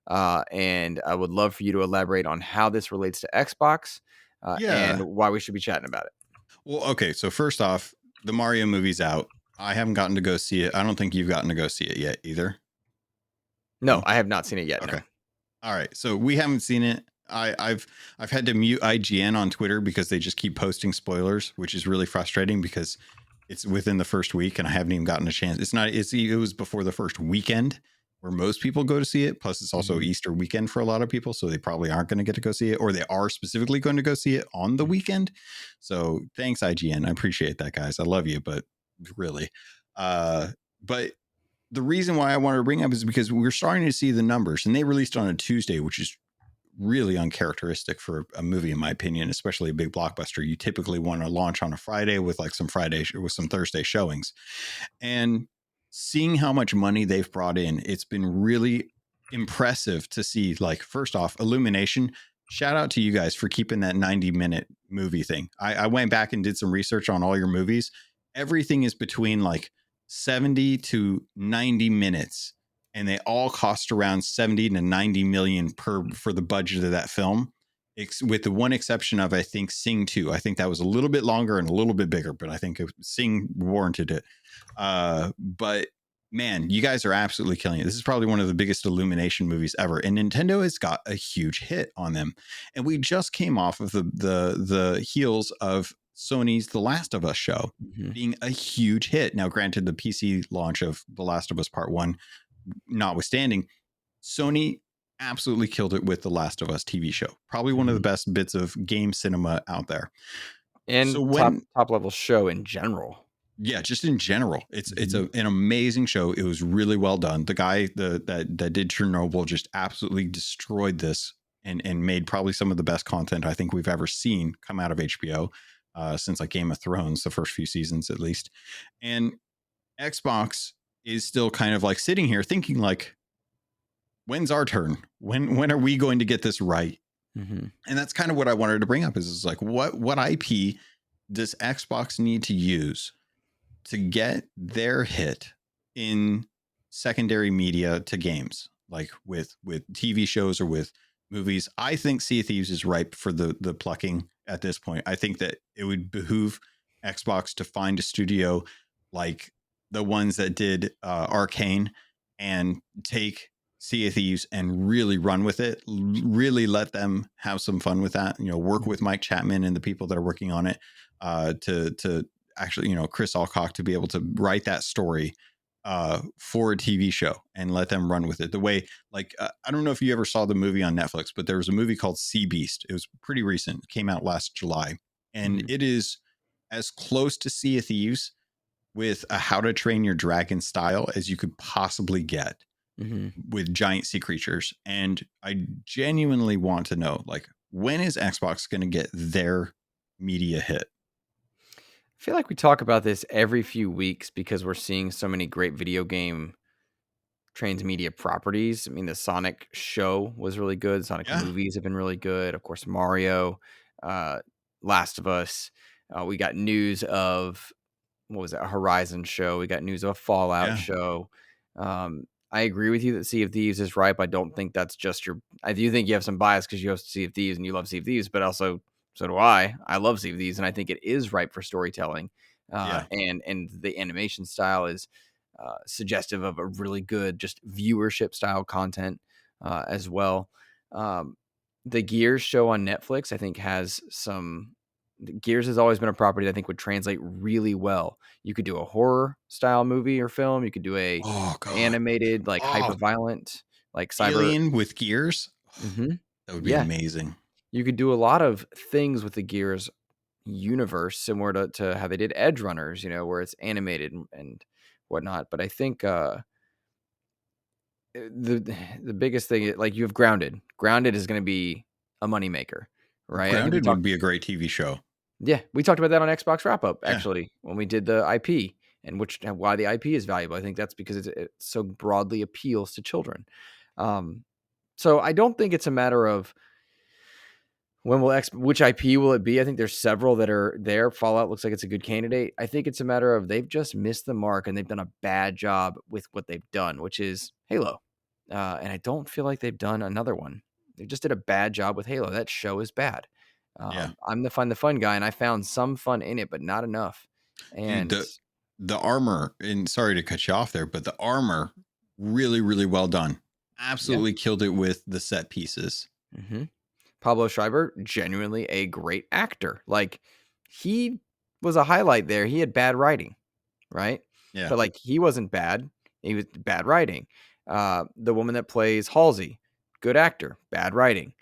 And I would love for you to elaborate on how this relates to Xbox, and Yeah. why we should be chatting about it. Well, okay. So first off, the Mario movie's out. I haven't gotten to go see it. I don't think you've gotten to go see it yet either. No, No. I have not seen it yet. Okay. No. All right. So we haven't seen it. I've had to mute IGN on Twitter because they just keep posting spoilers, which is really frustrating because it's within the first week and I haven't even gotten a chance. It was before the first weekend where most people go to see it. Plus it's also Easter weekend for a lot of people. So they probably aren't going to get to go see it, or they are specifically going to go see it on the weekend. So thanks IGN. I appreciate that, guys. I love you, but really, but the reason why I wanted to bring up is because we're starting to see the numbers, and they released on a Tuesday, which is really uncharacteristic for a movie, in my opinion, especially a big blockbuster. You typically want to launch on a Friday with like some Thursday showings. And seeing how much money they've brought in, it's been really impressive to see. Like, first off, Illumination, shout out to you guys for keeping that 90-minute movie thing. I went back and did some research on all your movies. Everything is between like 70 to 90 minutes, and they all cost around 70 to 90 million for the budget of that film, with the one exception of, I think, Sing 2. I think that was a little bit longer and a little bit bigger, but I think Sing warranted it. But man, you guys are absolutely killing it. This is probably one of the biggest Illumination movies ever, and Nintendo has got a huge hit on them. And we just came off of the heels of Sony's The Last of Us show being a huge hit. Now, granted, the PC launch of The Last of Us Part One, notwithstanding, Sony absolutely killed it with The Last of Us TV show. Probably one of the best bits of game cinema out there. And So top when level show in general. yeah, just in general, it's an amazing show. It was really well done. The guy that did Chernobyl just absolutely destroyed this and made probably some of the best content I think we've ever seen come out of HBO since like Game of Thrones, the first few seasons at least. And Xbox is still kind of like sitting here thinking like, when's our turn? When are we going to get this right? And that's kind of what I wanted to bring up is like what IP does Xbox need to use to get their hit in secondary media to games, like with TV shows or with movies? I think Sea of Thieves is ripe for the plucking at this point. I think that it would behoove Xbox to find a studio like the ones that did Arcane and take Sea of Thieves and really run with it, really let them have some fun with that, work with Mike Chapman and the people that are working on it to actually, Chris Alcock to be able to write that story for a TV show and let them run with it. The way, like, I don't know if you ever saw the movie on Netflix, but there was a movie called Sea Beast. It was pretty recent. It came out last July. And it is as close to Sea of Thieves with a How to Train Your Dragon style as you could possibly get with giant sea creatures. And I genuinely want to know, like, when is Xbox going to get their media hit? I feel like we talk about this every few weeks because we're seeing so many great video game transmedia properties. I mean, the Sonic show was really good. Sonic movies have been really good. Of course, Mario, Last of Us. We got news of what was it, a Horizon show. We got news of a Fallout show. I agree with you that Sea of Thieves is ripe. I don't think that's just your. I do think you have some bias because you host Sea of Thieves and you love Sea of Thieves, but also so do I. I love Sea of Thieves, and I think it is ripe for storytelling. And the animation style is suggestive of a really good just viewership style content as well. The Gears show on Netflix, I think, has some. Gears has always been a property that I think would translate really well. You could do a horror style movie or film. You could do a animated, like hyper violent, like cyber Alien with Gears. That would be amazing. You could do a lot of things with the Gears universe, similar to how they did Edge Runners, where it's animated and whatnot. But I think the biggest thing, like you have Grounded. Grounded is going to be a moneymaker, right? Grounded would be a great TV show. Yeah, we talked about that on Xbox Wrap Up actually when we did the IP and why the IP is valuable. I think that's because it so broadly appeals to children. So I don't think it's a matter of which IP will it be. I think there's several that are there. Fallout looks like it's a good candidate. I think it's a matter of they've just missed the mark and they've done a bad job with what they've done, which is Halo. And I don't feel like they've done another one. They just did a bad job with Halo. That show is bad. I'm the fun guy, and I found some fun in it, but not enough. And dude, the armor, and sorry to cut you off there, but the armor really, really well done. Absolutely killed it with the set pieces. Pablo Schreiber, genuinely a great actor. Like, he was a highlight there. He had bad writing, right? Yeah. But like, he wasn't bad. He was bad writing. The woman that plays Halsey, good actor, bad writing.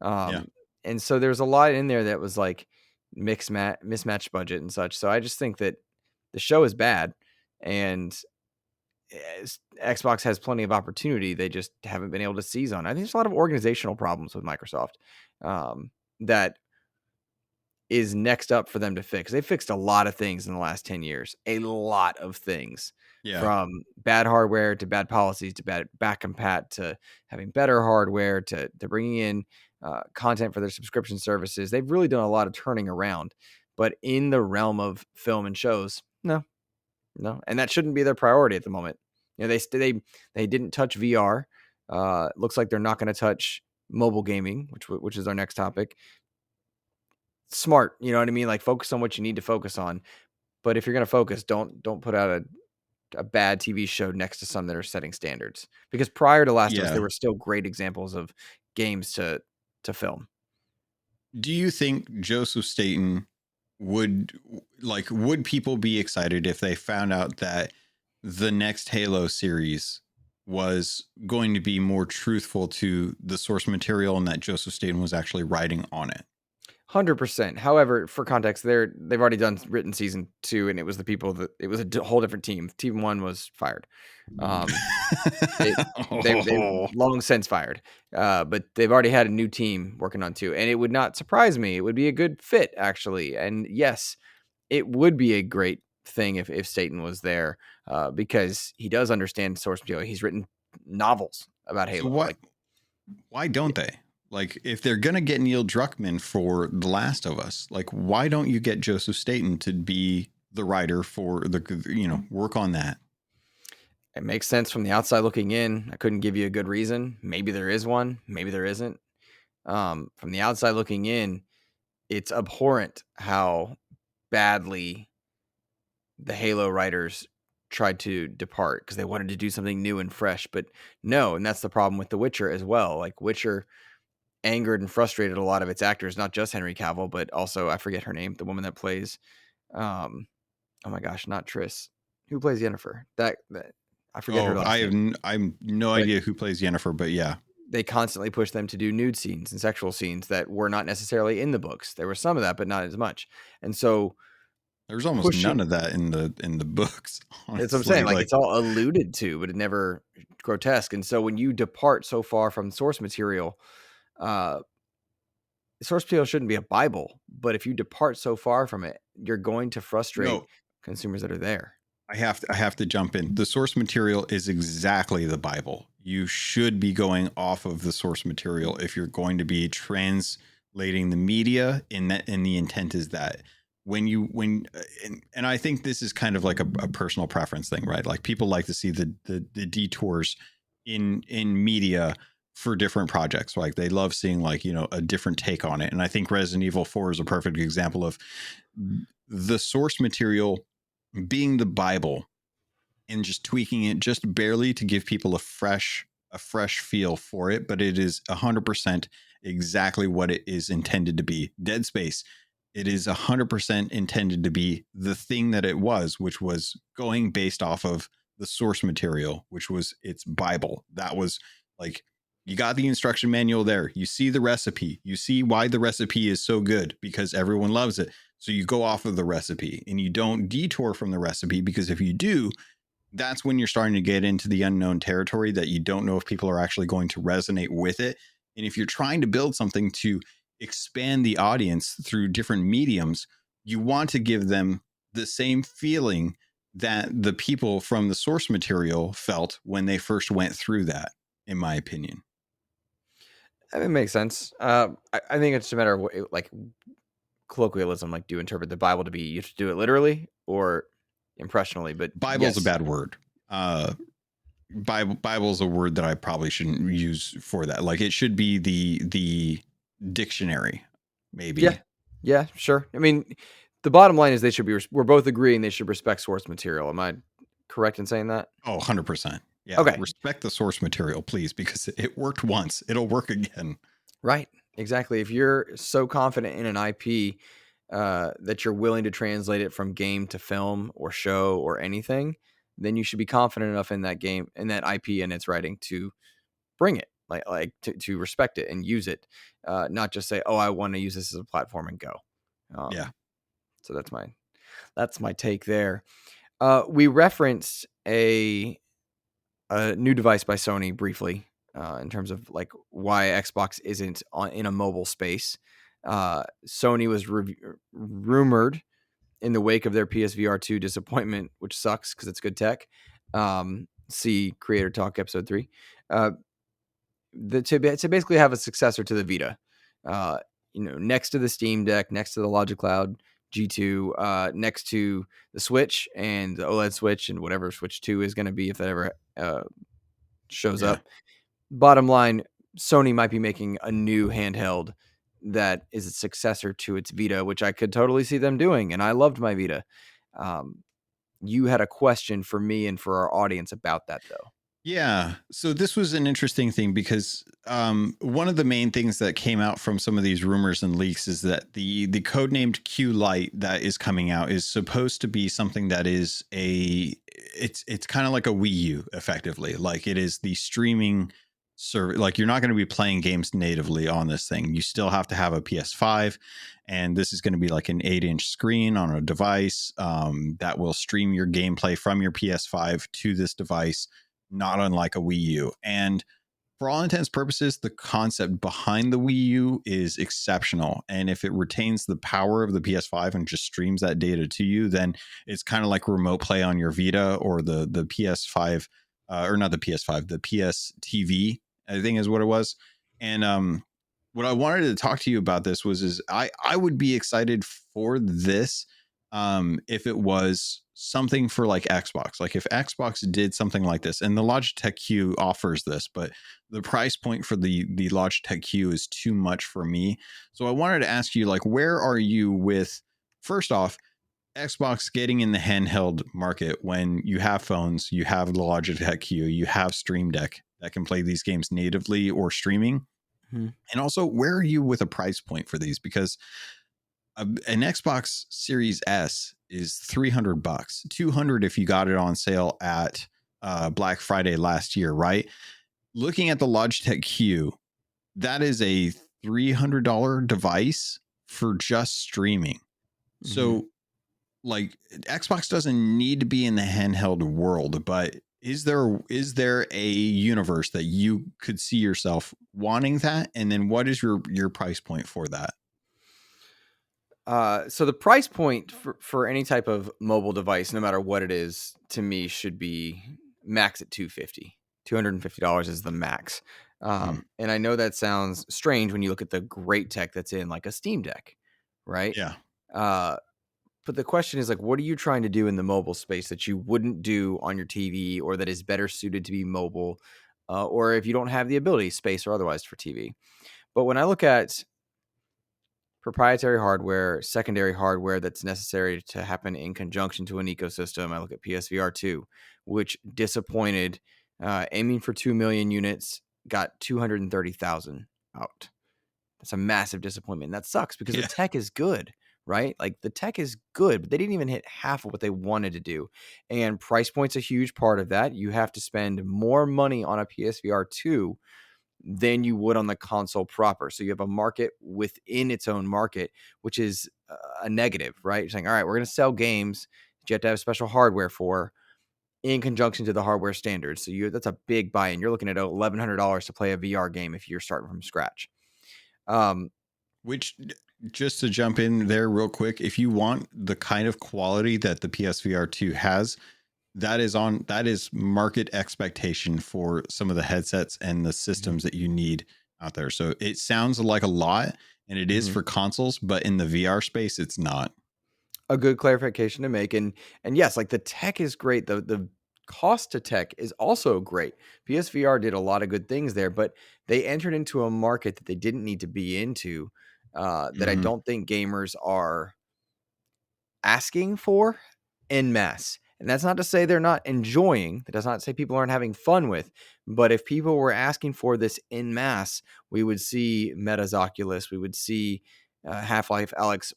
And so there's a lot in there that was like mismatched budget and such. So I just think that the show is bad, and Xbox has plenty of opportunity. They just haven't been able to seize on. I think there's a lot of organizational problems with Microsoft that is next up for them to fix. They fixed a lot of things in the last 10 years, a lot of things. From bad hardware to bad policies to bad back compat to having better hardware to bringing in content for their subscription services. They've really done a lot of turning around, but in the realm of film and shows, no, and that shouldn't be their priority at the moment. They didn't touch VR. Looks like they're not going to touch mobile gaming, which is our next topic. Smart, you know what I mean? Like, focus on what you need to focus on. But if you're going to focus, don't put out a bad TV show next to some that are setting standards. Because prior to Last of Us, Yeah. there were still great examples of games to film. Do you think Joseph Staten would people be excited if they found out that the next Halo series was going to be more truthful to the source material and that Joseph Staten was actually writing on it? 100%. However, for context, they've already written season 2, and it was it was a whole different team. Team 1 was fired. They they Oh. long since fired, but they've already had a new team working on 2, and it would not surprise me. It would be a good fit, actually, and yes, it would be a great thing if Staten was there, because he does understand source material. He's written novels about So Halo, like why don't they? Like, if they're gonna get Neil Druckmann for The Last of Us, like, why don't you get Joseph Staten to be the writer for work on that? it makes sense from the outside looking in. I couldn't give you a good reason. Maybe there is one, maybe there isn't. From the outside looking in, it's abhorrent how badly the Halo writers tried to depart because they wanted to do something new and fresh, but no, and that's the problem with The Witcher as well. Like Witcher angered and frustrated a lot of its actors, not just Henry Cavill, but also I forget her name, the woman that plays oh my gosh, not Triss. Who plays Yennefer? That I forget her Oh, last name. I'm no But idea who plays Yennefer, but yeah, they constantly push them to do nude scenes and sexual scenes that were not necessarily in the books. There was some of that, but not as much. And so there's almost none pushing of that in the books. that's what I'm saying. Honestly, Like like it's all alluded to, but it never grotesque. And so when you depart so far from source material, uh, source material shouldn't be a Bible, but if you depart so far from it, you're going to frustrate no, consumers that are there. I have to jump in. The source material is exactly the Bible. You should be going off of the source material if you're going to be translating the media and the intent is that and I think this is kind of like a personal preference thing, right? Like people like to see the detours in media for different projects. Like they love seeing a different take on it. And I think Resident Evil 4 is a perfect example of the source material being the Bible and just tweaking it just barely to give people a fresh feel for it, but it is 100% exactly what it is intended to be. Dead Space, it is 100% intended to be the thing that it was, which was going based off of the source material, which was its Bible. That was like, you got the instruction manual there. You see the recipe. You see why the recipe is so good because everyone loves it. So you go off of the recipe and you don't detour from the recipe, because if you do, that's when you're starting to get into the unknown territory that you don't know if people are actually going to resonate with it. And if you're trying to build something to expand the audience through different mediums, you want to give them the same feeling that the people from the source material felt when they first went through that, in my opinion. I mean, it makes sense. I think it's just a matter of like colloquialism. Like, do you interpret the Bible to be you have to do it literally or impressionally? But Bible's a yes, bad word. Bible's a word that I probably shouldn't use for that. Like it should be the dictionary, yeah, maybe. yeah, sure. I mean, the bottom line is they should be. We're both agreeing they should respect source material. Am I correct in saying that? Oh, 100%. Yeah, Okay, respect the source material, please, because it worked once. It'll work again. right, exactly. If you're so confident in an IP that you're willing to translate it from game to film or show or anything, then you should be confident enough in that game and that IP and its writing to bring it, to respect it and use it, not just say, "Oh, I want to use this as a platform," and go. Yeah. Um, so that's my take there. We referenced a new device by Sony briefly, in terms of like why Xbox isn't in a mobile space. Sony was rumored in the wake of their PSVR 2 disappointment, which sucks because it's good tech. See Creator Talk episode 3. Uh, to basically have a successor to the Vita. Uh, next to the Steam Deck, next to the Logic Cloud G2, next to the Switch and the OLED Switch and whatever Switch 2 is going to be if that ever shows Yeah. up. Bottom line, Sony might be making a new handheld that is a successor to its Vita, which I could totally see them doing. And I loved my Vita. Um, You had a question for me and for our audience about that, though. Yeah. So this was an interesting thing because one of the main things that came out from some of these rumors and leaks is that the codenamed Q Lite that is coming out is supposed to be something that is it's kind of like a Wii U effectively. Like it is the streaming service. Like you're not going to be playing games natively on this thing. You still have to have a PS5, and this is going to be like an 8-inch screen on a device that will stream your gameplay from your PS5 to this device, not unlike a Wii U. And for all intents and purposes, the concept behind the Wii U is exceptional. And if it retains the power of the PS5 and just streams that data to you, then it's kind of like remote play on your Vita or the PS5, or not the PS5, the PS TV, I think is what it was. And what I wanted to talk to you about this was is I would be excited for this if it was something for like Xbox. Like if Xbox did something like this, and the Logitech Q offers this, but the price point for the Logitech Q is too much for me. So I wanted to ask you, like, where are you with, first off, Xbox getting in the handheld market when you have phones, you have the Logitech Q, you have Stream Deck that can play these games natively or streaming? Mhm. And also, where are you with a price point for these? Because an Xbox Series S is $300, 200 if you got it on sale at Black Friday last year, right? Looking at the Logitech Q, that is a $300 device for just streaming. Mhm. So, like, Xbox doesn't need to be in the handheld world, but is there a universe that you could see yourself wanting that? And then what is your price point for that? So the price point for any type of mobile device, no matter what it is, to me should be max at 250. $250 is the max. Hmm. And I know that sounds strange when you look at the great tech that's in like a Steam Deck, right? Yeah. Uh, but the question is like, what are you trying to do in the mobile space that you wouldn't do on your TV, or that is better suited to be mobile, or if you don't have the ability, space or otherwise, for TV? But when I look at proprietary hardware, secondary hardware that's necessary to happen in conjunction to an ecosystem, I look at PSVR 2, which disappointed, aiming for 2 million units, got 230,000 out. That's a massive disappointment. And that sucks because the Yeah. tech is good, right? Like the tech is good, but they didn't even hit half of what they wanted to do. And price point's a huge part of that. You have to spend more money on a PSVR 2 than you would on the console proper. So you have a market within its own market, which is a negative, right? You're saying, all right, we're going to sell games that you have to have special hardware for in conjunction to the hardware standards. So that's a big buy-in. You're looking at $1,100 to play a VR game if you're starting from scratch. Um, Which, just to jump in there real quick, if you want the kind of quality that the PSVR 2 has, that is market expectation for some of the headsets and the mhm, systems that you need out there. So it sounds like a lot, and it is mhm. for consoles, but in the VR space, it's not. A good clarification to make, and yes, like the tech is great. The cost to tech is also great. PSVR did a lot of good things there, but they entered into a market that they didn't need to be into. That I Hmm. don't think gamers are asking for en masse. And that's not to say they're not enjoying. That does not say people aren't having fun with. But if people were asking for this en masse, we would see Meta's Oculus. We would see Half-Life Alex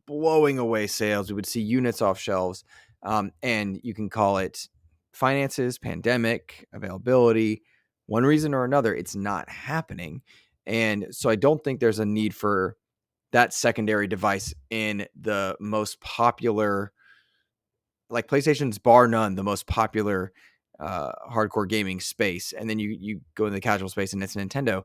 blowing away sales. We would see units off shelves. And you can call it finances, pandemic, availability. One reason or another, it's not happening. And so I don't think there's a need for that secondary device in the most popular, like PlayStation's bar none, the most popular hardcore gaming space. And then you go in the casual space and it's Nintendo.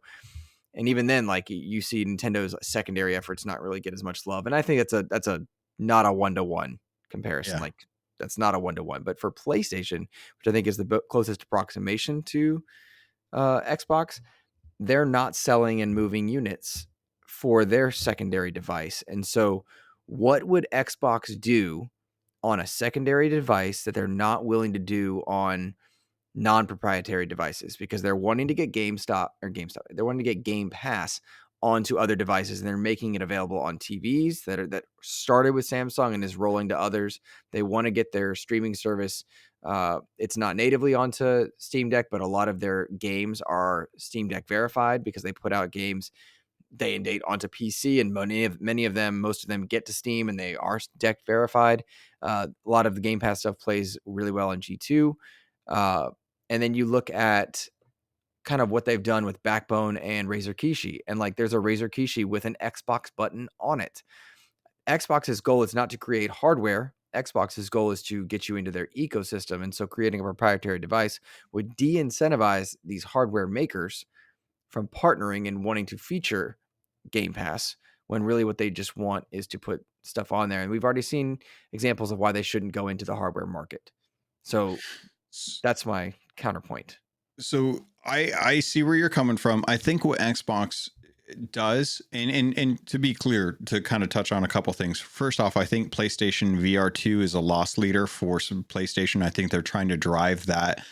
And even then, like you see Nintendo's secondary efforts not really get as much love. And I think that's a not a 1-to-1 comparison. Yeah. Like that's not a 1-to-1. But for PlayStation, which I think is the closest approximation to Xbox, they're not selling and moving units for their secondary device. And so, what would Xbox do on a secondary device that they're not willing to do on non-proprietary devices? Because they're wanting to get GameStop or GameStop, they're wanting to get Game Pass onto other devices, and they're making it available on TVs that started with Samsung and is rolling to others. They want to get their streaming service. It's not natively onto Steam Deck, but a lot of their games are Steam Deck verified because they put out games day and date onto PC, and many of them, most of them get to Steam and they are Deck verified. A lot of the Game Pass stuff plays really well on G2. And then you look at kind of what they've done with Backbone and Razer Kishi, and like there's a Razer Kishi with an Xbox button on it. Xbox's goal is not to create hardware. Xbox's goal is to get you into their ecosystem. And so creating a proprietary device would de-incentivize these hardware makers from partnering and wanting to feature Game Pass, when really what they just want is to put stuff on there. And we've already seen examples of why they shouldn't go into the hardware market. So that's my counterpoint. So I see where you're coming from. I think what Xbox does, and to be clear, to kind of touch on a couple things. First off, I think PlayStation VR2 is a loss leader for some PlayStation. I think they're trying to drive that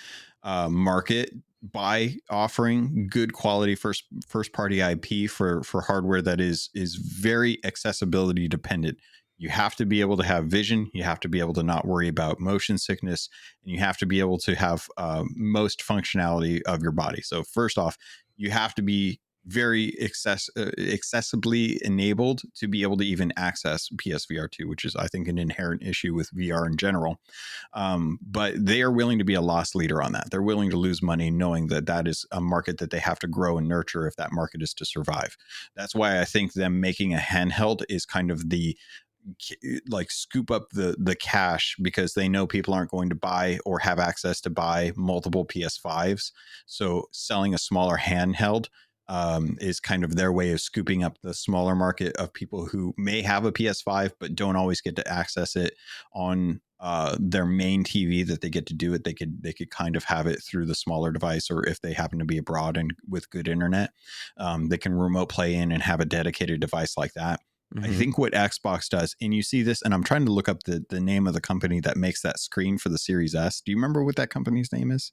market by offering good quality first party IP for hardware that is very accessibility dependent. You have to be able to have vision. You have to be able to not worry about motion sickness, and you have to be able to have most functionality of your body. So first off, you have to be very accessibly enabled to be able to even access PSVR 2, which is, I think, an inherent issue with VR in general. But they are willing to be a loss leader on that. They're willing to lose money knowing that that is a market that they have to grow and nurture if that market is to survive. That's why I think them making a handheld is kind of the like scoop up the cash, because they know people aren't going to buy or have access to buy multiple PS5s. So selling a smaller handheld is kind of their way of scooping up the smaller market of people who may have a PS5 but don't always get to access it on their main TV that they get to do it. They could kind of have it through the smaller device, or if they happen to be abroad and with good internet, they can remote play in and have a dedicated device like that. I think what Xbox does, and you see this, and I'm trying to look up the name of the company that makes that screen for the Series S. Do you remember what that company's name is?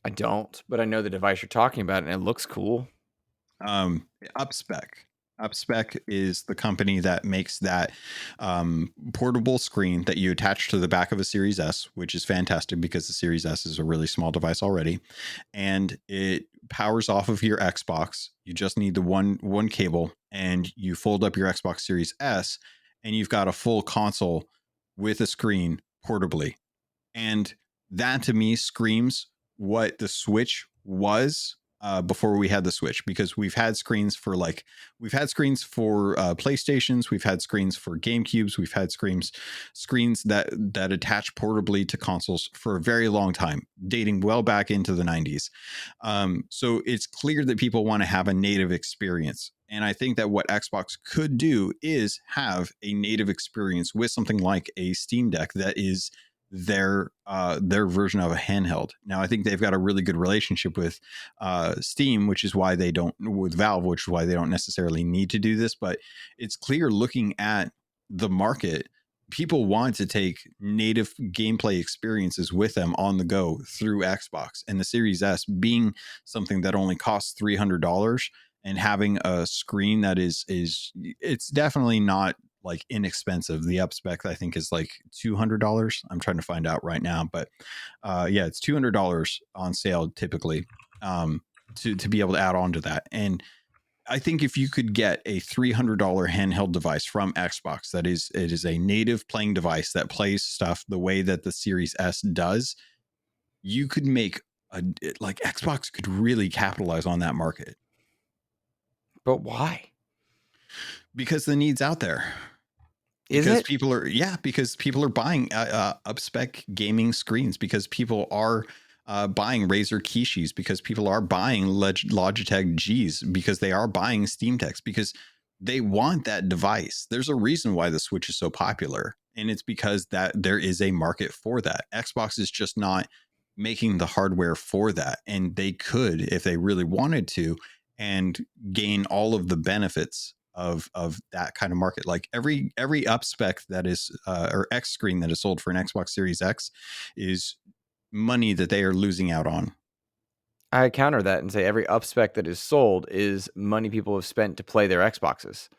I don't, but I know the device you're talking about, and it looks cool. Upspec. Upspec is the company that makes that portable screen that you attach to the back of a Series S, which is fantastic because the Series S is a really small device already, and it powers off of your Xbox. You just need the one cable, and you fold up your Xbox Series S, and you've got a full console with a screen portably. And that to me screams what the Switch was before we had the Switch, because we've had screens for PlayStations, we've had screens for GameCubes, we've had screens that attach portably to consoles for a very long time, dating well back into the 90s. So it's clear that people want to have a native experience. And I think that what Xbox could do is have a native experience with something like a Steam Deck that is their version of a handheld. Now, I think they've got a really good relationship with Steam, which is why they don't, with Valve, which is why they don't necessarily need to do this. But it's clear, looking at the market, people want to take native gameplay experiences with them on the go through Xbox, and the Series S being something that only costs $300 and having a screen that is it's definitely not like inexpensive. The Upspec, I think, is like $200. I'm trying to find out right now, but yeah, it's $200 on sale typically, to be able to add on to that. And I think if you could get a $300 handheld device from Xbox, it is a native playing device that plays stuff the way that the Series S does, you could make like Xbox could really capitalize on that market. But why? Because the need's out there. Because people are buying upspec gaming screens, because people are buying Razer Kishis, because people are buying Logitech Gs, because they are buying Steam Decks, because they want that device. There's a reason why the Switch is so popular, and it's because that there is a market for that. Xbox is just not making the hardware for that, and they could, if they really wanted to, and gain all of the benefits of that kind of market. Like every up spec that is or X screen that is sold for an Xbox Series X is money that they are losing out on. I counter that and say every up spec that is sold is money people have spent to play their Xboxes.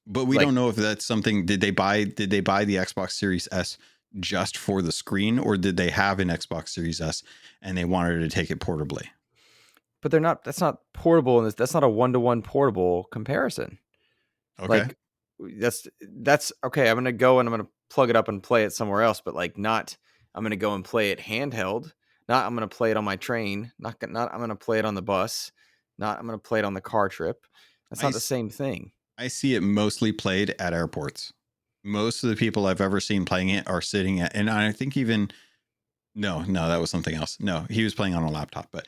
But we Like, don't know if that's something. Did they buy the Xbox Series S just for the screen, or did they have an Xbox Series S and they wanted to take it portably? but they're not. That's not portable, and that's not a one-to-one portable comparison. Okay. Like, that's okay. I'm gonna go and I'm gonna plug it up and play it somewhere else, but like not. I'm gonna go and play it handheld. Not I'm gonna play it on my train. Not I'm gonna play it on the bus. Not I'm gonna play it on the car trip. That's I not the same thing. I see it mostly played at airports. Most of the people I've ever seen playing it are sitting at, and I think even no, that was something else. No, he was playing on a laptop. But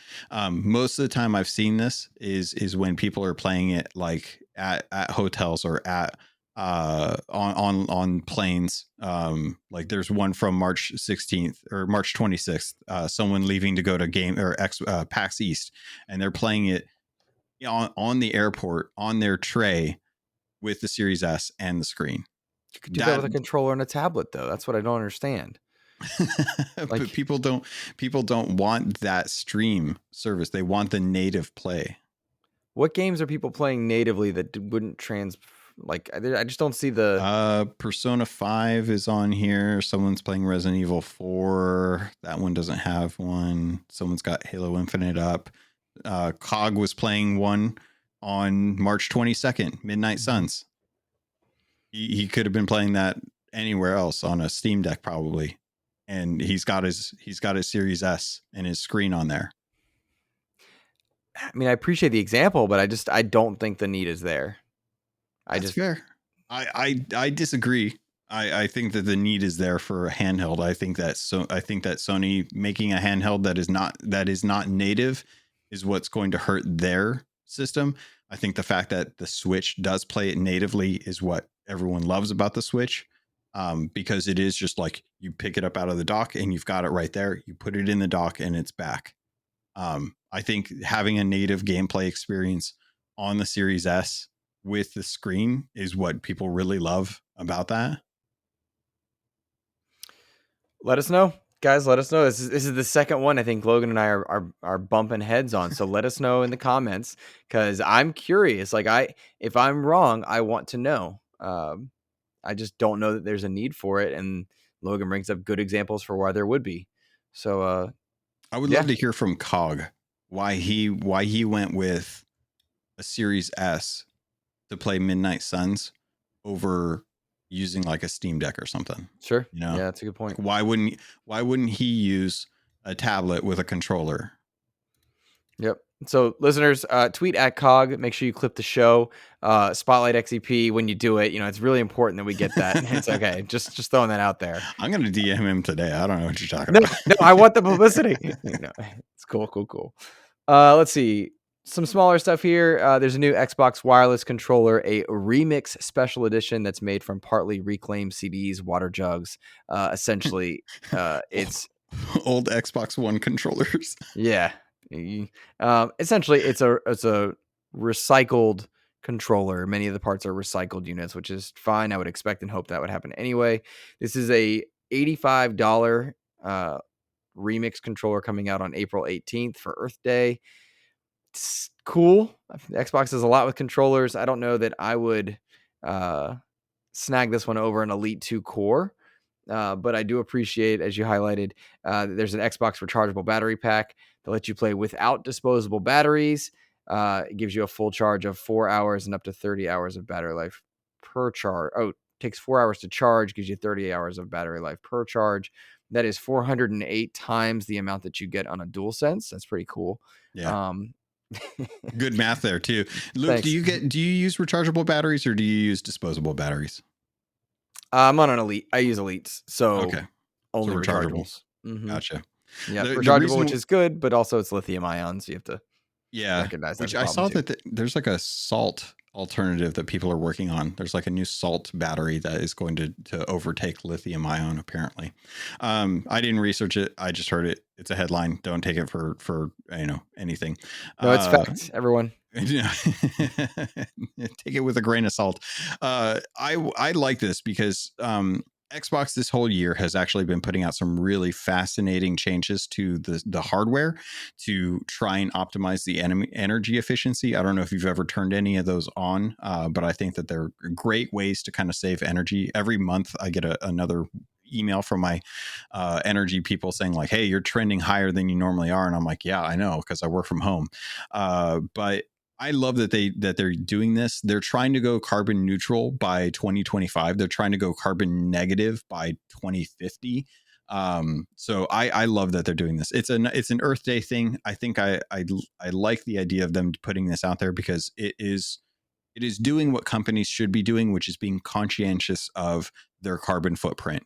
most of the time I've seen this is when people are playing it like at hotels or at on planes. Like there's one from March 16th or March 26th. Someone leaving to go to game or PAX East, and they're playing it on the airport on their tray with the Series S and the screen. You could do that That with a controller and a tablet, though. That's what I don't understand. but Like, people don't want that stream service. They want the native play. what games are people playing natively that wouldn't like, I just don't see the. Persona 5 is on here. Someone's playing Resident Evil 4. That one doesn't have one. Someone's got Halo Infinite up. Cog was playing one on March 22nd, Midnight Suns. He could have been playing that anywhere else on a Steam Deck probably. And he's got his Series S and his screen on there. I mean, I appreciate the example, but I don't think the need is there. That's fair. I disagree. I think that the need is there for a handheld. I think that Sony making a handheld that is not native is what's going to hurt their system. I think the fact that the Switch does play it natively is what everyone loves about the Switch. Because it is just like you pick it up out of the dock and you've got it right there. You put it in the dock and it's back. I think having a native gameplay experience on the Series S with the screen is what people really love about that. Let us know, guys. Let us know. This is the second one I think Logan and I are bumping heads on. So let us know in the comments because I'm curious. Like if I'm wrong, I want to know. I just don't know that there's a need for it, and Logan brings up good examples for why there would be. So I would yeah, love to hear from Cog why he went with a Series S to play Midnight Suns over using like a Steam Deck or something. sure. You know, Yeah, that's a good point. like why wouldn't he use a tablet with a controller? Yep. So listeners, tweet at Cog. Make sure you clip the show. Spotlight XEP when you do it. You know, it's really important that we get that. It's okay. Just throwing that out there. I'm gonna DM him today. I don't know what you're talking No, about. no, I want the publicity. No, it's cool. Let's see. Some smaller stuff here. There's a new Xbox wireless controller, a remix special edition that's made from partly reclaimed CDs, water jugs. Essentially, it's Old Xbox One controllers. yeah. Essentially, it's a recycled controller. Many of the parts are recycled units, which is fine. I would expect and hope that would happen anyway. This is a $85 remix controller coming out on April 18th for Earth Day. It's cool. Xbox does a lot with controllers. I don't know that I would snag this one over an Elite 2 core. But I do appreciate, as you highlighted, there's an Xbox rechargeable battery pack that lets you play without disposable batteries. It gives you a full charge of 4 hours and up to 30 hours of battery life per charge. Oh, it takes 4 hours to charge, gives you 30 hours of battery life per charge. That is 408 times the amount that you get on a DualSense. That's pretty cool. Yeah. Good math there too. Luke, Thanks. do you use rechargeable batteries or do you use disposable batteries? I'm on an Elite. I use Elites, so Okay. only So rechargeable. rechargeables. Mm-hmm. Gotcha. Yeah, The rechargeable, reason, which is good, but also it's lithium ions. So you have to recognize that's which a I problem saw too. that there's like a salt alternative that people are working on. There's like a new salt battery that is going to overtake lithium ion apparently. I didn't research it. I just heard it. It's a headline. Don't take it for anything. No, it's fact, everyone. Take it with a grain of salt. I like this because Xbox this whole year has actually been putting out some really fascinating changes to the hardware to try and optimize the energy efficiency. I don't know if you've ever turned any of those on, but I think that they're great ways to kind of save energy. Every month I get another email from my energy people saying like, hey, you're trending higher than you normally are. And I'm like, yeah, I know, because I work from home. But I love that they're doing this. They're trying to go carbon neutral by 2025. They're trying to go carbon negative by 2050. So I love that they're doing this. It's an Earth Day thing. I think I like the idea of them putting this out there, because it is doing what companies should be doing, which is being conscientious of their carbon footprint,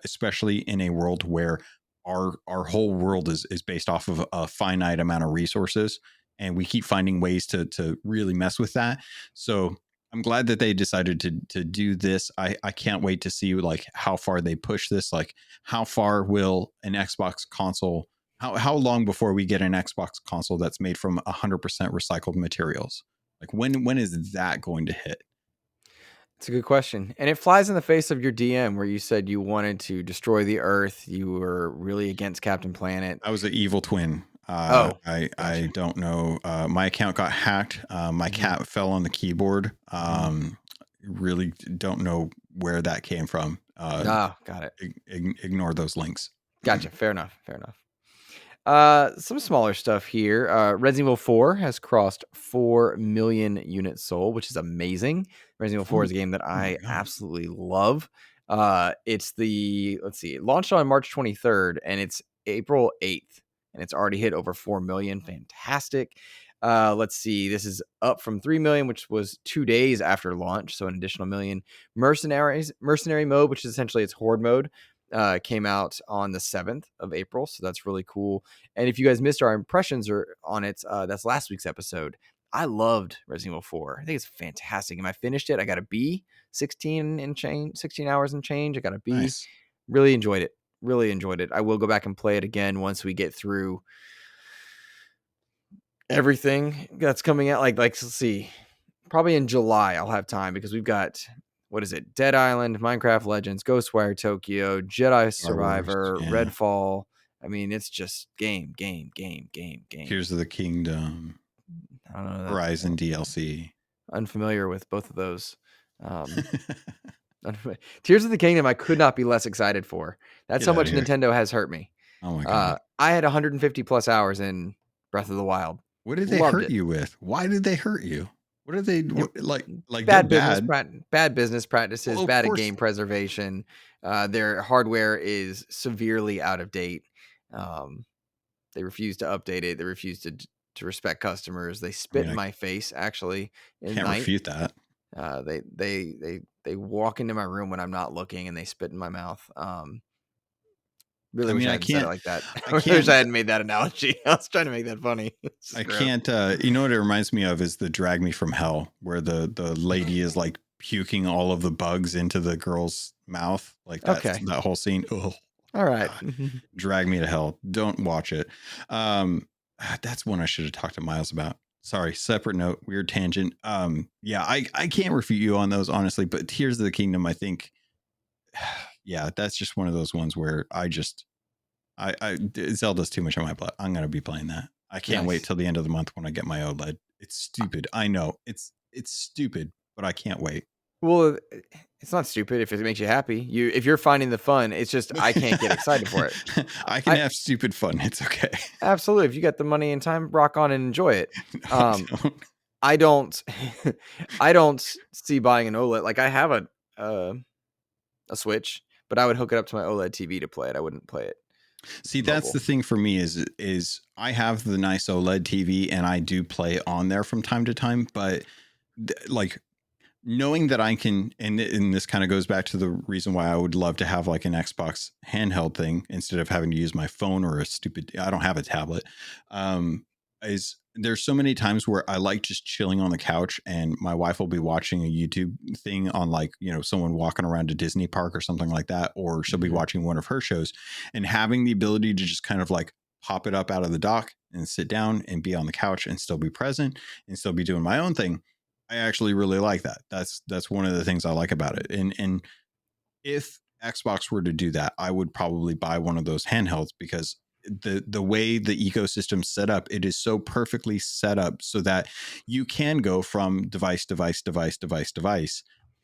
especially in a world where our whole world is based off of a finite amount of resources, and we keep finding ways to really mess with that. So I'm glad that they decided to do this. I can't wait to see like how far they push this. Like, how far will an Xbox console? How long before we get an Xbox console that's made from 100% recycled materials? Like, when is that going to hit? It's a good question. And it flies in the face of your DM where you said you wanted to destroy the Earth. You were really against Captain Planet. I was an evil twin. Oh, I gotcha. don't know. My account got hacked. My cat fell on the keyboard. Really don't know where that came from. Ah, got it. Ignore those links. Gotcha. Fair enough. Fair enough. Some smaller stuff here. Resident Evil 4 has crossed 4 million units sold, which is amazing. Resident Evil 4 is a game that Oh my I god. absolutely love. It's let's see, it launched on March 23rd and it's April 8th, and it's already hit over 4 million. Fantastic. Let's see, this is up from 3 million, which was 2 days after launch, so an additional million. Mercenary mode, which is essentially its horde mode, came out on the 7th of April, so that's really cool. And if you guys missed our impressions on it, that's last week's episode. I loved Resident Evil 4. I think it's fantastic. And I finished it. I got a B, 16 hours and change. I got a B. Nice. Really enjoyed it. Really enjoyed it. I will go back and play it again once we get through everything that's coming out. Like let's see. Probably in July I'll have time, because we've got, what is it? Dead Island, Minecraft Legends, Ghostwire Tokyo, Jedi Star Wars. Survivor, Yeah. Redfall. I mean, it's just game. Tears of the Kingdom. I don't know that. Horizon DLC. Unfamiliar with both of those. Um, Tears of the Kingdom, I could not be less excited for. That's Get how out much of here. Nintendo has hurt me. Oh my god. I had 150 plus hours in Breath of the Wild. What did they Loved hurt it. you with? Why did they hurt you? What are they like? They're Bad business bad. bad business practices, Well, of bad at course. game preservation. Their hardware is severely out of date. They refuse to update it. They refuse to respect customers. They I spit mean, in I my face actually in can't night. refute that. They walk into my room when I'm not looking and they spit in my mouth. Really I wish mean, I hadn't said it like that. I I wish I can't, hadn't made that analogy. I was trying to make that funny. It's just I gross. can't. You know what it reminds me of is the Drag Me from Hell, where the lady is like puking all of the bugs into the girl's mouth, like Okay. that whole scene. Oh, All right. God. Drag Me to Hell. Don't watch it. That's one I should have talked to Miles about. Sorry, separate note, weird tangent. Yeah, I can't refute you on those honestly, but Tears of the Kingdom, I think, yeah, that's just one of those ones where Zelda's too much on my blood. I'm gonna be playing that. I can't wait Nice. till the end of the month when I get my OLED. It's stupid. I know it's stupid, but I can't wait. Well, it's not stupid if it makes you happy. If you're finding the fun, it's just I can't get excited for it. I can I have stupid fun. It's okay. absolutely. If you got the money and time, rock on and enjoy it. No, I don't. I don't I don't see buying an OLED. Like I have uh, a Switch, but I would hook it up to my OLED TV to play it. I wouldn't play it See, that's the mobile. thing for me is I have the nice OLED TV and I do play on there from time to time, but like knowing that I can, and this kind of goes back to the reason why I would love to have like an Xbox handheld thing instead of having to use my phone or I don't have a tablet. Is there's so many times where I like just chilling on the couch and my wife will be watching a YouTube thing on like, someone walking around a Disney park or something like that, or she'll be Mhm. watching one of her shows, and having the ability to just kind of like pop it up out of the dock and sit down and be on the couch and still be present and still be doing my own thing. I actually really like that. That's one of the things I like about it. And if Xbox were to do that, I would probably buy one of those handhelds, because the way the ecosystem's set up, it is so perfectly set up so that you can go from device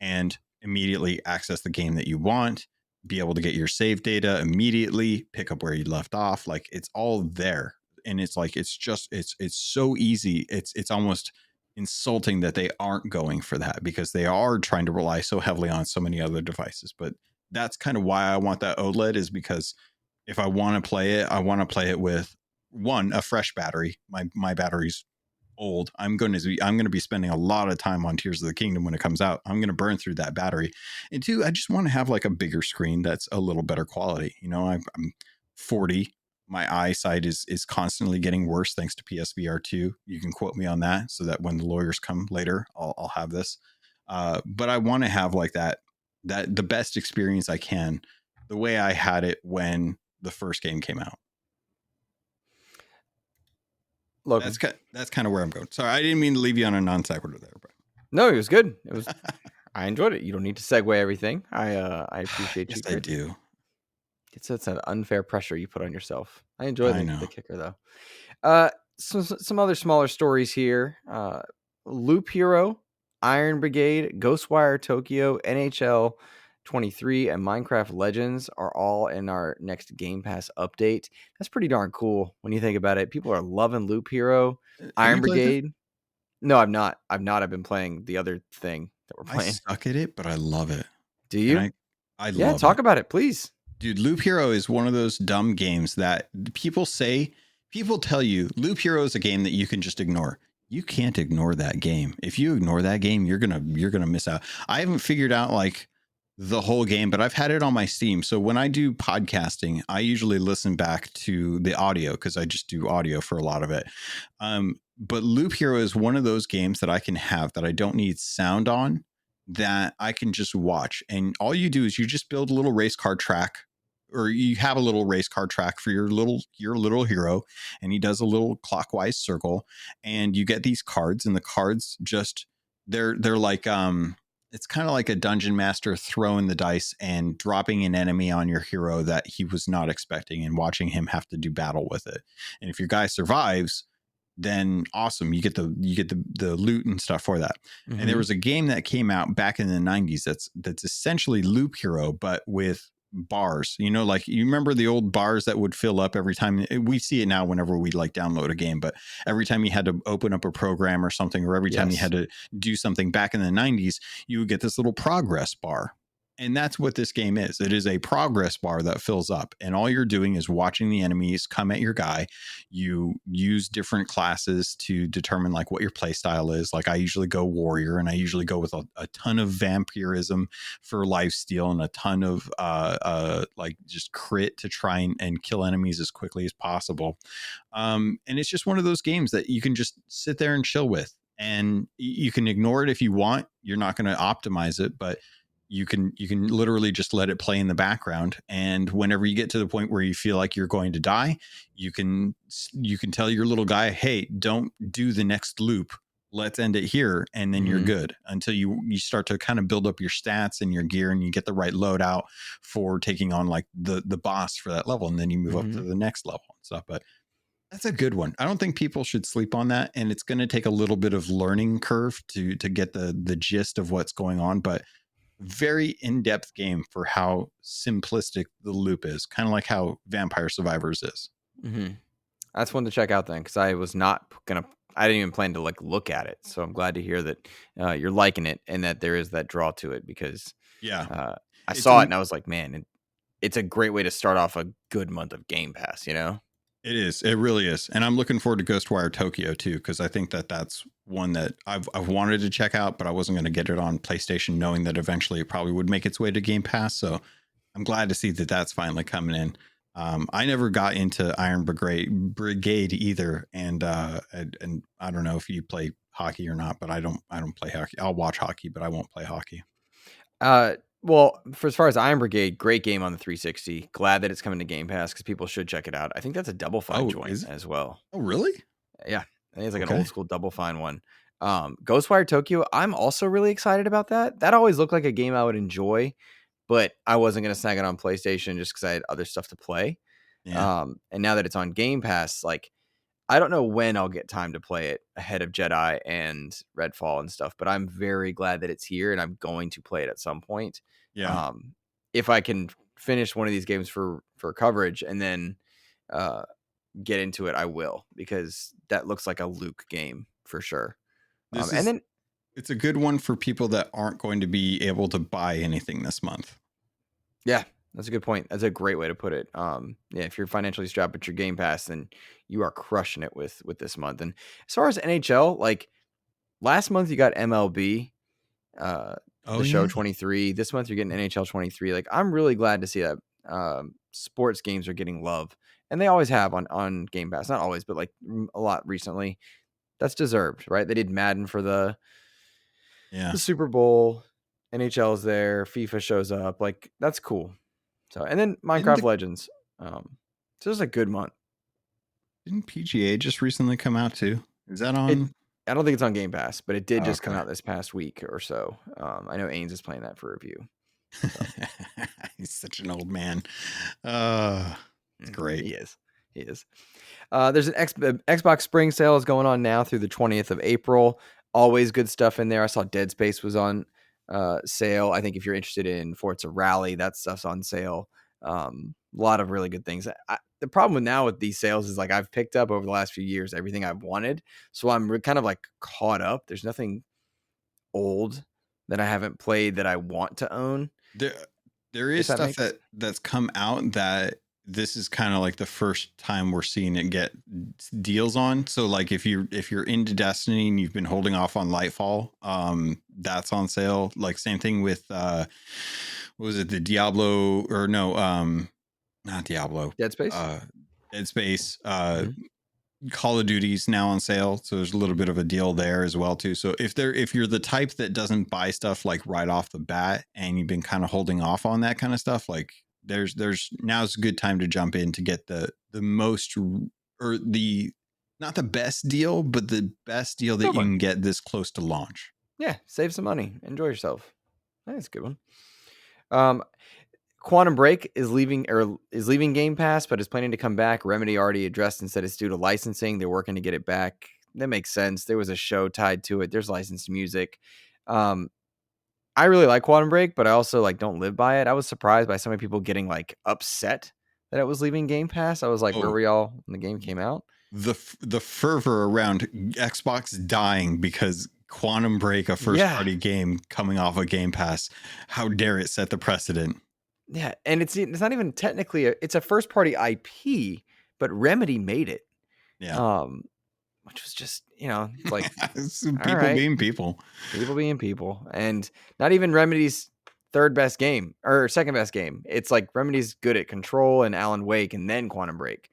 and immediately access the game that you want, be able to get your save data immediately, pick up where you left off. Like, it's all there. And it's like, it's so easy. It's almost insulting that they aren't going for that, because they are trying to rely so heavily on so many other devices. But that's kind of why I want that OLED, is because if I want to play it, I want to play it with, one, a fresh battery. My battery's old. I'm going to be spending a lot of time on Tears of the Kingdom when it comes out. I'm going to burn through that battery. And two, I just want to have like a bigger screen that's a little better quality. You know, I'm 40. My eyesight is constantly getting worse thanks to PSVR 2. You can quote me on that, so that when the lawyers come later, I'll have this. But I want to have like that the best experience I can, the way I had it when the first game came out. Logan. That's kind of where I'm going. Sorry, I didn't mean to leave you on a non sequitur there, but no, it was good. It was. I enjoyed it. You don't need to segue everything. I appreciate yes, you. I do. It's an unfair pressure you put on yourself. I enjoy the kicker though. Some other smaller stories here. Loop Hero, Iron Brigade, Ghostwire Tokyo, NHL 23, and Minecraft Legends are all in our next Game Pass update. That's pretty darn cool when you think about it. People are loving Loop Hero, Iron Brigade. No, I'm not. I've been playing the other thing that we're playing. I suck at it, but I love it. Do you? I yeah, love talk it. about it, please. Dude, Loop Hero is one of those dumb games that people tell you Loop Hero is a game that you can just ignore. You can't ignore that game. If you ignore that game, you're gonna miss out. I haven't figured out like the whole game, but I've had it on my Steam. So when I do podcasting, I usually listen back to the audio, because I just do audio for a lot of it. But Loop Hero is one of those games that I can have that I don't need sound on, that I can just watch. And all you do is you just build a little race car track, or you have a little race car track for your little hero, and he does a little clockwise circle, and you get these cards, and the cards just they're like it's kind of like a dungeon master throwing the dice and dropping an enemy on your hero that he was not expecting, and watching him have to do battle with it. And if your guy survives, then awesome, you get the loot and stuff for that. Mm-hmm. And there was a game that came out back in the 90s that's essentially Loop Hero, but with bars. You know, like, you remember the old bars that would fill up every time? We see it now whenever we like download a game, but every time you had to open up a program or something, or every time you had to do something back in the 90s, you would get this little progress bar. And that's what this game is. It is a progress bar that fills up, and all you're doing is watching the enemies come at your guy. You use different classes to determine like what your play style is. Like, I usually go warrior, and I usually go with a ton of vampirism for lifesteal, and a ton of like just crit to try and kill enemies as quickly as possible. And it's just one of those games that you can just sit there and chill with, and you can ignore it if you want. You're not going to optimize it, but you can literally just let it play in the background. And whenever you get to the point where you feel like you're going to die, you can tell your little guy, hey, don't do the next loop. Let's end it here. And then you're good until you start to kind of build up your stats and your gear, and you get the right loadout for taking on like the boss for that level. And then you move up to the next level and stuff. But that's a good one. I don't think people should sleep on that. And it's going to take a little bit of learning curve to get the gist of what's going on. But very in-depth game for how simplistic the loop is, kind of like how Vampire Survivors is. That's one to check out then, because I was not gonna. I didn't even plan to like look at it, so I'm glad to hear that you're liking it and that there is that draw to it. Because I saw it and I was like, man, it's a great way to start off a good month of Game Pass. You know. It is. It really is. And I'm looking forward to Ghostwire Tokyo too, because I think that's one that I've wanted to check out, but I wasn't going to get it on PlayStation, knowing that eventually it probably would make its way to Game Pass. So I'm glad to see that that's finally coming in. I never got into Iron Brigade either, and I don't know if you play hockey or not, but I don't play hockey. I'll watch hockey, but I won't play hockey. Well, for as far as Iron Brigade, great game on the 360. Glad that it's coming to Game Pass, because people should check it out. I think that's a Double Fine joint as well. Oh, really? Yeah, I think it's like an old school Double Fine one. Ghostwire Tokyo, I'm also really excited about that. That always looked like a game I would enjoy, but I wasn't gonna snag it on PlayStation just because I had other stuff to play. Yeah. And now that it's on Game Pass, like I don't know when I'll get time to play it ahead of Jedi and Redfall and stuff, but I'm very glad that it's here and I'm going to play it at some point. Yeah. Um, if I can finish one of these games for coverage and then uh, get into it, I will, because that looks like a Luke game for sure. This And is then it's a good one for people that aren't going to be able to buy anything this month. yeah, that's a good point. That's a great way to put it. Yeah, if you're financially strapped with your Game Pass, then you are crushing it with this month. And as far as NHL, like last month you got MLB, Oh the show yeah. 23. This month you're getting NHL 23. Like I'm really glad to see that sports games are getting love, and they always have on Game Pass. Not always, but like a lot recently. That's deserved, right? They did Madden for Yeah. the Super Bowl. NHL's there. FIFA shows up. Like that's cool. So and then Didn't Minecraft the Legends. So it's a good month. didn't PGA just recently come out too? Is that It on? I don't think it's on Game Pass, but it did Oh, just come okay. out this past week or so. I know Ains is playing that for review. So He's such an old man. It's great. he is. He is. There's an Xbox Spring Sale is going on now through the 20th of April. Always good stuff in there. I saw Dead Space was on sale. I think if you're interested in Forza Rally, that stuff's on sale. A lot of really good things. The problem with now with these sales is like I've picked up over the last few years everything I've wanted, so I'm kind of like caught up. There's nothing old that I haven't played that I want to own. There, there If is that stuff makes that's come out that this is kind of like the first time we're seeing it get deals on. So like if you're into Destiny and you've been holding off on Lightfall, that's on sale. Like same thing with what was it, the Diablo or no, not Diablo, Dead Space. uh Dead Space, Mhm. Call of Duty's now on sale, so there's a little bit of a deal there as well too. So if you're the type that doesn't buy stuff like right off the bat and you've been kind of holding off on that kind of stuff, like there's now's a good time to jump in to get the most or the not the best deal, but the best deal that Good you one. can get this close to launch. Yeah, save some money. Enjoy yourself. That's a good one. Um, Quantum Break is leaving Game Pass, but is planning to come back. Remedy already addressed and said it's due to licensing. They're working to get it back. That makes sense. There was a show tied to it. There's licensed music. Um, I really like Quantum Break, but I also like don't live by it. I was surprised by so many people getting like upset that it was leaving Game Pass. I was like, where Oh, were y'all when the game came out? the fervor around Xbox dying because Quantum Break, a first Yeah, party game coming off of Game Pass, how dare it set the precedent? yeah, and it's not even technically it's a first party IP, but Remedy made it. Yeah. Um, which was just it's like It's all people right, being people. people being people, and not even Remedy's third best game or second best game. It's like Remedy's good at Control and Alan Wake, and then Quantum Break.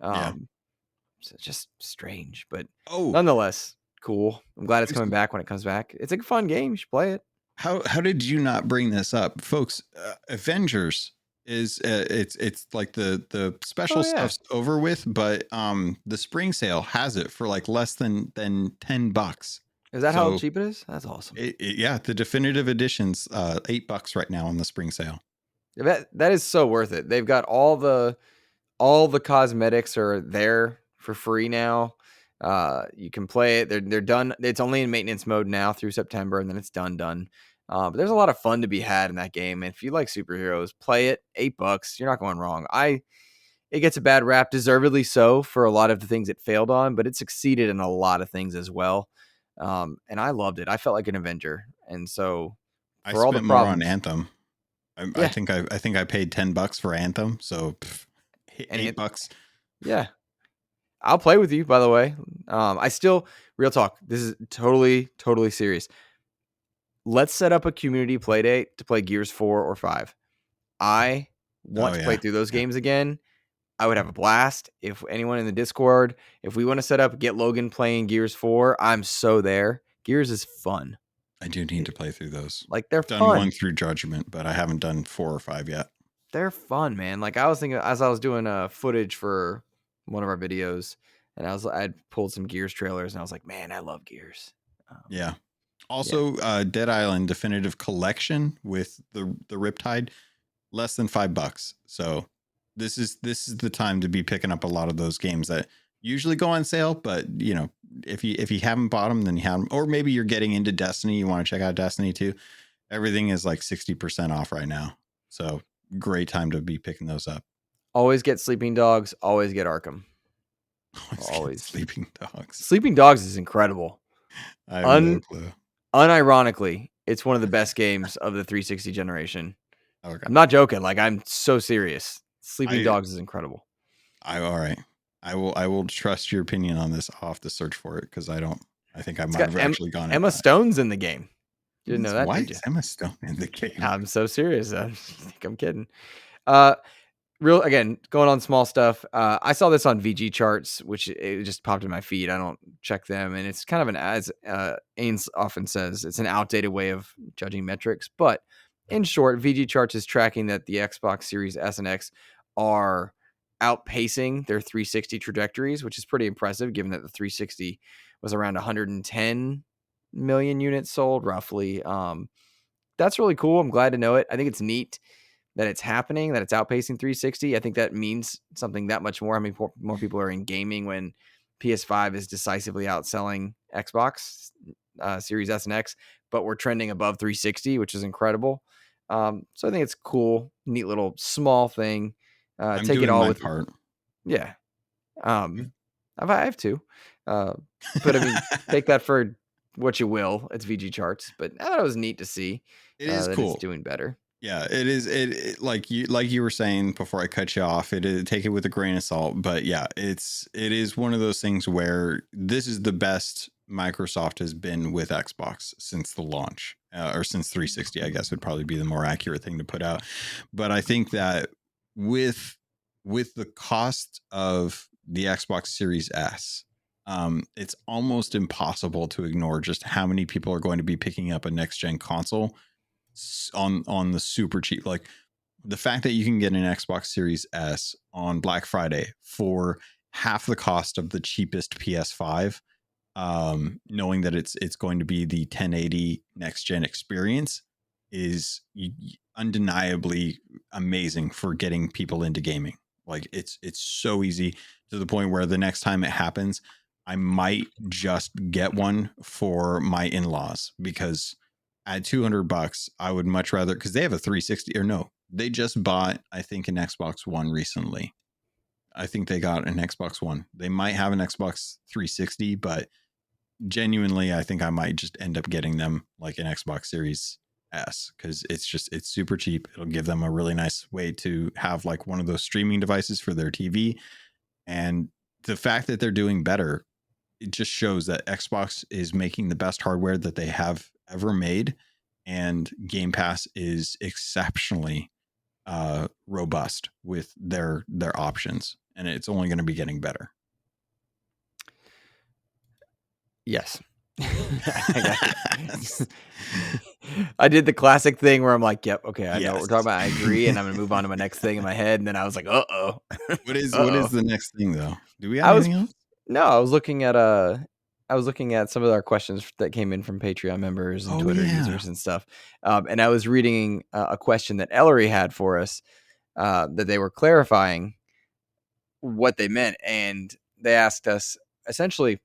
Yeah. Um, so it's just strange, but Oh, nonetheless, cool. I'm glad it's coming back when it comes back. It's a fun game. You should play it. how did you not bring this up, folks? Avengers is it's like the special Oh yeah, stuff's over with, but the spring sale has it for like less than $10. is that how So cheap it is? That's awesome. yeah, the definitive edition's $8 right now on the spring sale. That is so worth it. They've got all the cosmetics are there for free now. You can play it. They're done. It's only in maintenance mode now through September, and then it's done. But there's a lot of fun to be had in that game. And if you like superheroes, play it. $8. You're not going wrong. It gets a bad rap, deservedly so, for a lot of the things it failed on, but it succeeded in a lot of things as well. And I loved it. I felt like an Avenger. And so I for all the spent more on problems, Anthem. I yeah. think I paid $10 for Anthem, so And $8. yeah. I'll play with you, by the way. I still, real talk, this is totally, totally serious. Let's set up a community play date to play Gears 4 or 5. I Oh want to play yeah, through those yeah. games again. I would have a blast. If anyone in the Discord, if we want to set up, get Logan playing Gears 4, I'm so there. Gears is fun. I do need to play through those. Like, they're I've done one fun. through Judgment, but I haven't done 4 or 5 yet. They're fun, man. Like, I was thinking, as I was doing footage for one of our videos, and I'd pulled some Gears trailers, and I was like, man, I love Gears. Yeah. Yeah. Also, Dead Island Definitive Collection with the Riptide, less than $5. So this is the time to be picking up a lot of those games that usually go on sale. But if you haven't bought them, then you have them. Or maybe you're getting into Destiny, you want to check out Destiny too. Everything is like 60% off right now. So great time to be picking those up. Always get Sleeping Dogs. Always get Arkham. Always get Always. Sleeping Dogs. Sleeping Dogs is incredible. I have no clue. Unironically, it's one of the best games of the 360 generation. Okay. I'm not joking. Like, I'm so serious. Sleeping I Dogs is incredible. all right. I will trust your opinion on this. I'll have to search for it because I think I It's might got have actually gone and Emma bought it. Stone's in the game. You didn't know that, Why did is you? Emma Stone in the game? I'm so serious. I think I'm kidding. Uh, Real again, going on small stuff. I saw this on VG charts, which it just popped in my feed. I don't check them, and it's kind of as Ains often says, it's an outdated way of judging metrics. But in short, VG charts is tracking that the Xbox Series S and X are outpacing their 360 trajectories, which is pretty impressive, given that the 360 was around 110 million units sold, roughly. That's really cool. I'm glad to know it. I think it's neat that it's happening, that it's outpacing 360. I think that means something that much more. I mean, more people are in gaming when PS5 is decisively outselling Xbox Series S and X, but we're trending above 360, which is incredible. So I think it's cool, neat little small thing. I'm Take it doing all my with, part. yeah. I have two, uh, but I mean, take that for what you will. It's VG charts, but I thought it was neat to see It is that it's cool. doing better. Yeah, it is. Like you were saying before I cut you off. Take it with a grain of salt, but yeah, it is one of those things where this is the best Microsoft has been with Xbox since the launch, or since 360. I guess would probably be the more accurate thing to put out. But I think that with the cost of the Xbox Series S, it's almost impossible to ignore just how many people are going to be picking up a next gen console on the super cheap. Like the fact that you can get an Xbox Series S on Black Friday for half the cost of the cheapest PS5, knowing that it's going to be the 1080 next gen experience, is undeniably amazing for getting people into gaming. Like it's so easy to the point where the next time it happens, I might just get one for my in-laws, because at $200, I would much rather, because they have a 360, or no, they just bought, I think, an Xbox One recently. I think they got an Xbox One. They might have an Xbox 360, but genuinely, I think I might just end up getting them like an Xbox Series S, because it's super cheap. It'll give them a really nice way to have like one of those streaming devices for their TV. And the fact that they're doing better, it just shows that Xbox is making the best hardware that they have ever made, and Game Pass is exceptionally robust with their options, and it's only going to be getting better. Yes. I did the classic thing where I'm like, yep, okay, I know what we're talking about. I agree. And I'm going to move on to my next thing in my head. And then I was like, uh-oh. What is the next thing though? Do we have I was, anything else? no, I was looking at some of our questions that came in from Patreon members and Oh Twitter yeah. users and stuff. And I was reading a question that Ellery had for us that they were clarifying what they meant. And they asked us essentially,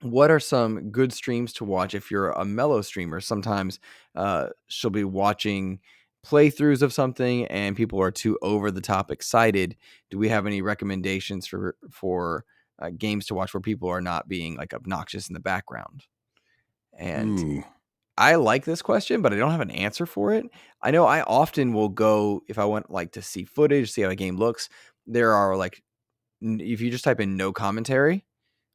what are some good streams to watch if you're a mellow streamer? Sometimes she'll be watching playthroughs of something and people are too over the top excited. Do we have any recommendations for games to watch where people are not being like obnoxious in the background? And Ooh. I like this question, but I don't have an answer for it. I know I often will go, if I want like to see footage, see how a game looks. There are like, if you just type in no commentary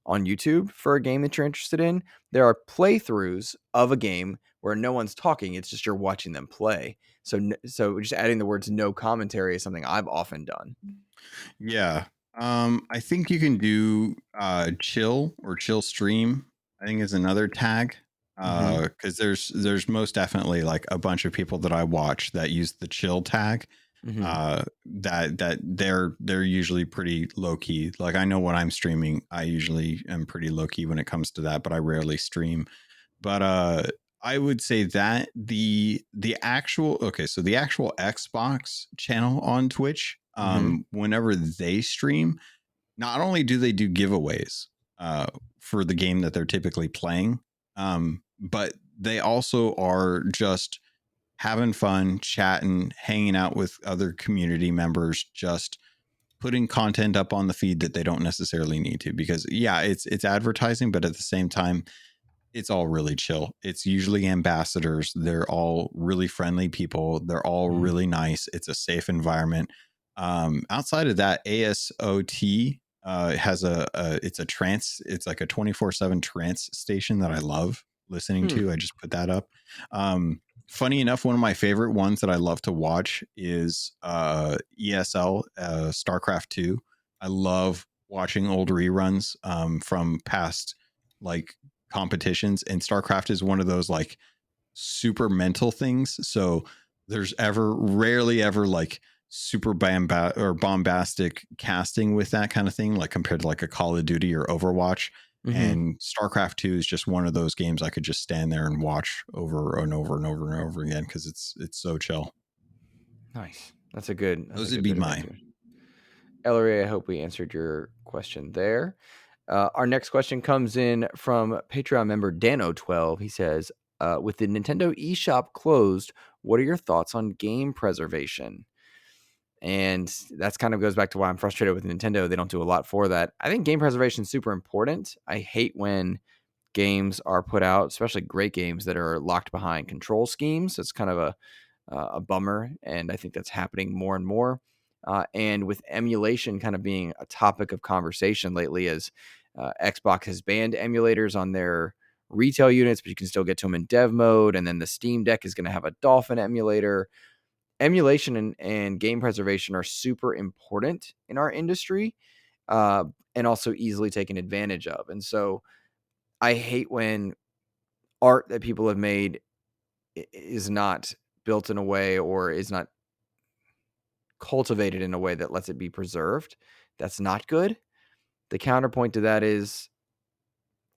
on YouTube for a game that you're interested in, there are playthroughs of a game where no one's talking. It's just you're watching them play. So just adding the words no commentary is something I've often done. Yeah. I think you can do chill or chill stream, I think is another tag. Mm-hmm. Because there's most definitely like a bunch of people that I watch that use the chill tag. Mm-hmm. That they're usually pretty low key. Like I know when I'm streaming, I usually am pretty low key when it comes to that, but I rarely stream. But I would say that the actual okay, so the actual Xbox channel on Twitch, Mm-hmm. whenever they stream, not only do they do giveaways for the game that they're typically playing, but they also are just having fun, chatting, hanging out with other community members, just putting content up on the feed that they don't necessarily need to. Because yeah, it's advertising, but at the same time, it's all really chill. It's usually ambassadors. They're all really friendly people. They're all Mm-hmm. really nice. It's a safe environment. Outside of that, ASOT has it's a trance. It's like a 24/7 trance station that I love listening Hmm. to. I just put that up. Funny enough, one of my favorite ones that I love to watch is ESL, StarCraft 2. I love watching old reruns from past like competitions, and StarCraft is one of those like super mental things. So there's ever rarely ever like super or bombastic casting with that kind of thing, like compared to like a Call of Duty or Overwatch. Mm-hmm. And StarCraft 2 is just one of those games I could just stand there and watch over and over and over and over again because it's so chill. Nice. That's a good. That's a Those would good be bit of mine. answer. Ellery, I hope we answered your question there. Our next question comes in from Patreon member Dano12. He says, with the Nintendo eShop closed, what are your thoughts on game preservation? And that's kind of goes back to why I'm frustrated with Nintendo. They don't do a lot for that. I think game preservation is super important. I hate when games are put out, especially great games that are locked behind control schemes. It's kind of a bummer, and I think that's happening more and more. And with emulation kind of being a topic of conversation lately, as Xbox has banned emulators on their retail units, but you can still get to them in dev mode. And then the Steam Deck is going to have a Dolphin emulator. Emulation and game preservation are super important in our industry, uh, and also easily taken advantage of. And so I hate when art that people have made is not built in a way or is not cultivated in a way that lets it be preserved. That's not good. The counterpoint to that is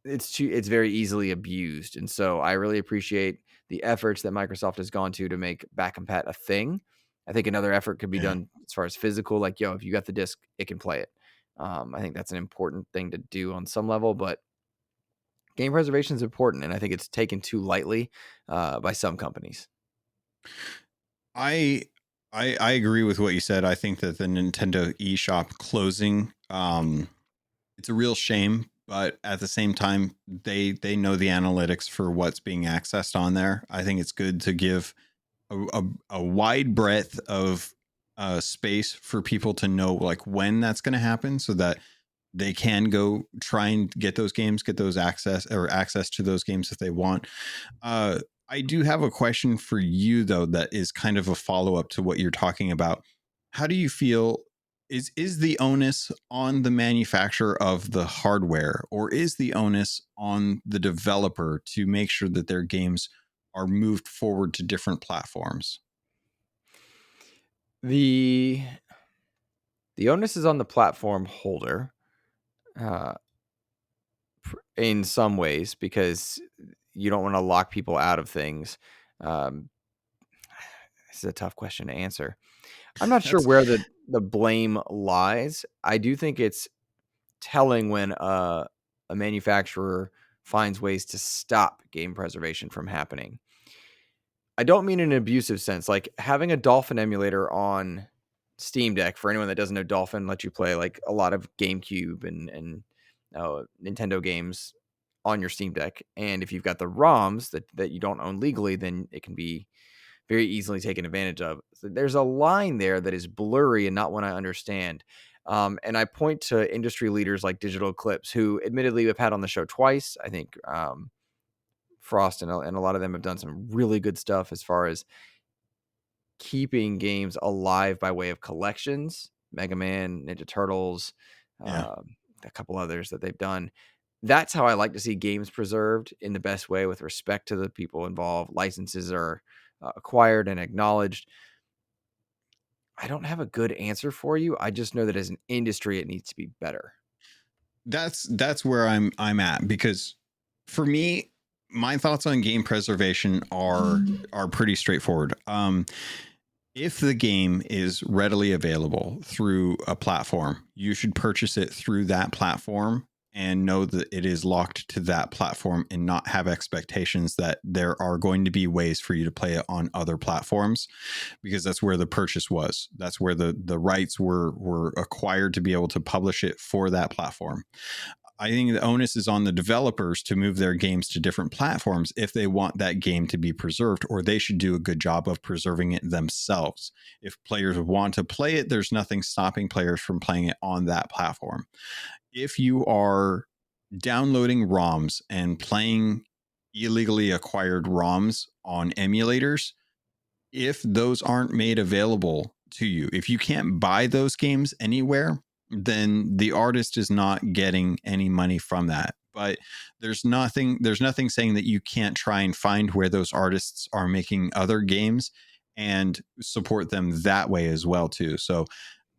it's very easily abused. And so I really appreciate the efforts that Microsoft has gone to make back compat a thing. I think another effort could be Yeah. done as far as physical, like, yo, if you got the disc, it can play it. I think that's an important thing to do on some level, but game preservation is important, and I think it's taken too lightly by some companies. I I agree with what you said. I think that the Nintendo eShop closing, it's a real shame, but at the same time, they know the analytics for what's being accessed on there. I think it's good to give a wide breadth of space for people to know like when that's going to happen, so that they can go try and get those games, get those access to those games if they want. uh, I do have a question for you though that is kind of a follow up to what you're talking about. How do you feel, is the onus on the manufacturer of the hardware, or is the onus on the developer to make sure that their games are moved forward to different platforms? The the onus is on the platform holder, uh, in some ways, because you don't want to lock people out of things. Um, this is a tough question to answer. I'm not sure That's where the blame lies. I do think it's telling when a manufacturer finds ways to stop game preservation from happening. I don't mean in an abusive sense. Like having a Dolphin emulator on Steam Deck, for anyone that doesn't know, Dolphin lets you play like a lot of GameCube and Nintendo games on your Steam Deck. And if you've got the ROMs that you don't own legally, then it can be very easily taken advantage of. So there's a line there that is blurry and not one I understand. And I point to industry leaders like Digital Eclipse, who admittedly we've had on the show twice. I think Frost and a lot of them have done some really good stuff as far as keeping games alive by way of collections. Mega Man, Ninja Turtles, yeah. a couple others that they've done. That's how I like to see games preserved in the best way with respect to the people involved. Licenses are acquired and acknowledged. I don't have a good answer for you. I just know that as an industry, it needs to be better. That's where I'm at, because for me, my thoughts on game preservation are pretty straightforward. If the game is readily available through a platform, you should purchase it through that platform and know that it is locked to that platform and not have expectations that there are going to be ways for you to play it on other platforms, because that's where the purchase was. That's where the rights were acquired to be able to publish it for that platform. I think the onus is on the developers to move their games to different platforms if they want that game to be preserved, or they should do a good job of preserving it themselves. If players want to play it, there's nothing stopping players from playing it on that platform. If you are downloading ROMs and playing illegally acquired ROMs on emulators, if those aren't made available to you, if you can't buy those games anywhere, then the artist is not getting any money from that. But there's nothing saying that you can't try and find where those artists are making other games and support them that way as well too. So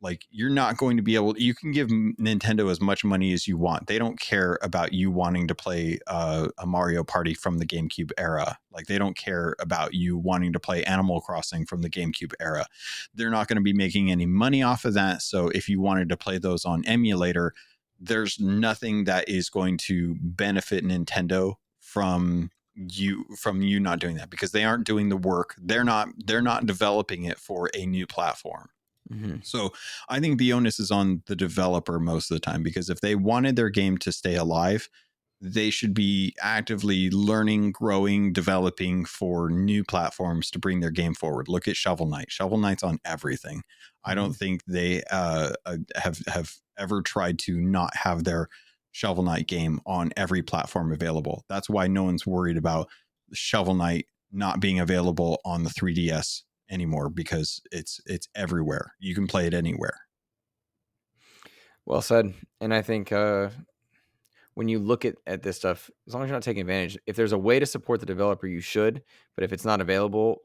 like, you're not going to be able, you can give Nintendo as much money as you want. They don't care about you wanting to play a Mario Party from the GameCube era. Like, they don't care about you wanting to play Animal Crossing from the GameCube era. They're not going to be making any money off of that. So if you wanted to play those on emulator, there's nothing that is going to benefit Nintendo from you not doing that, because they aren't doing the work. They're not developing it for a new platform. Mm-hmm. So I think the onus is on the developer most of the time, because if they wanted their game to stay alive, they should be actively learning, growing, developing for new platforms to bring their game forward. Look at Shovel Knight. Shovel Knight's on everything. Mm-hmm. I don't think they have ever tried to not have their Shovel Knight game on every platform available. That's why no one's worried about Shovel Knight not being available on the 3DS anymore, because it's everywhere. You can play it anywhere. Well said. And I think when you look at this stuff, as long as you're not taking advantage, if there's a way to support the developer, you should. But if it's not available,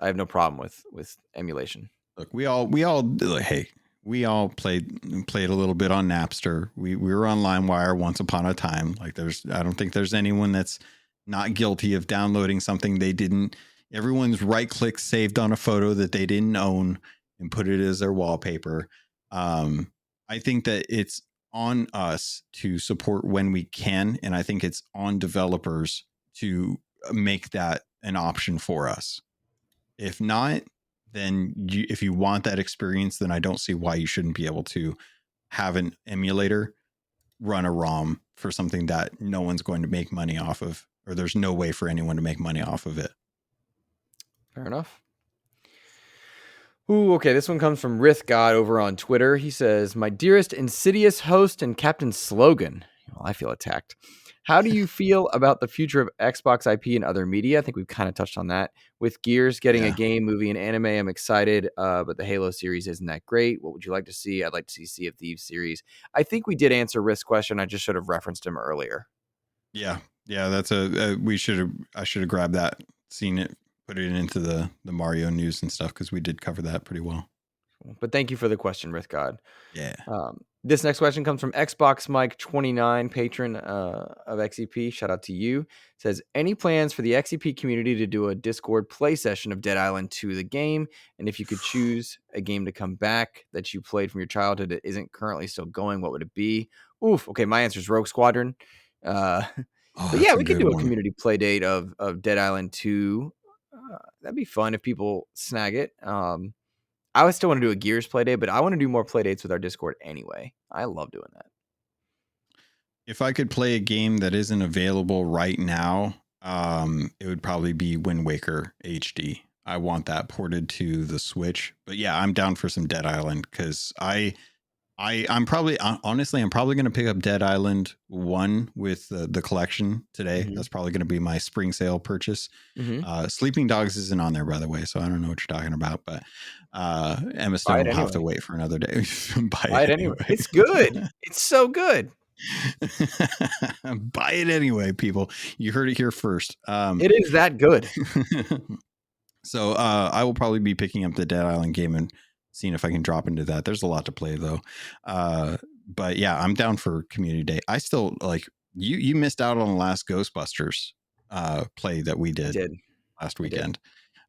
I have no problem with emulation. Look, we all hey, we all played a little bit on Napster. We were on LimeWire once upon a time. Like, I don't think there's anyone that's not guilty of downloading something they didn't. Everyone's right click saved on a photo that they didn't own and put it as their wallpaper. I think that it's on us to support when we can. And I think it's on developers to make that an option for us. If not, then if you want that experience, then I don't see why you shouldn't be able to have an emulator run a ROM for something that no one's going to make money off of, or there's no way for anyone to make money off of it. Fair enough. Ooh, okay. This one comes from Rith God over on Twitter. He says, "My dearest insidious host and Captain Logun." Well, I feel attacked. How do you feel about the future of Xbox IP and other media? I think we've kind of touched on that. With Gears getting a game, movie, and anime, I'm excited, but the Halo series isn't that great. What would you like to see? I'd like to see Sea of Thieves series. I think we did answer Rith's question. I just should have referenced him earlier. Yeah. That's I should have grabbed that, seen it, put it into the Mario news and stuff, because we did cover that pretty well. But thank you for the question, Rith God. Yeah. This next question comes from Xbox Mike 29, patron of XEP. Shout out to you. It says, any plans for the XEP community to do a Discord play session of Dead Island 2, the game? And if you could choose a game to come back that you played from your childhood that isn't currently still going, what would it be? Oof. Okay, my answer is Rogue Squadron. But yeah, we could do a community play date of Dead Island 2. That'd be fun if people snag it. I would still want to do a Gears play date, but I want to do more play dates with our Discord anyway. I love doing that. If I could play a game that isn't available right now, it would probably be Wind Waker HD. I want that ported to the Switch. But yeah, I'm down for some Dead Island, because I'm probably going to pick up Dead Island 1 with the collection today. Mm-hmm. That's probably going to be my spring sale purchase. Mm-hmm. Sleeping Dogs isn't on there, by the way, so I don't know what you're talking about, but Emma Stone will have to wait for another day. Buy it anyway. It's good. It's so good. Buy it anyway, people. You heard it here first. It is that good. So I will probably be picking up the Dead Island game and seeing if I can drop into that. There's a lot to play though. But yeah, I'm down for community day. I still like you missed out on the last Ghostbusters play that we did last weekend.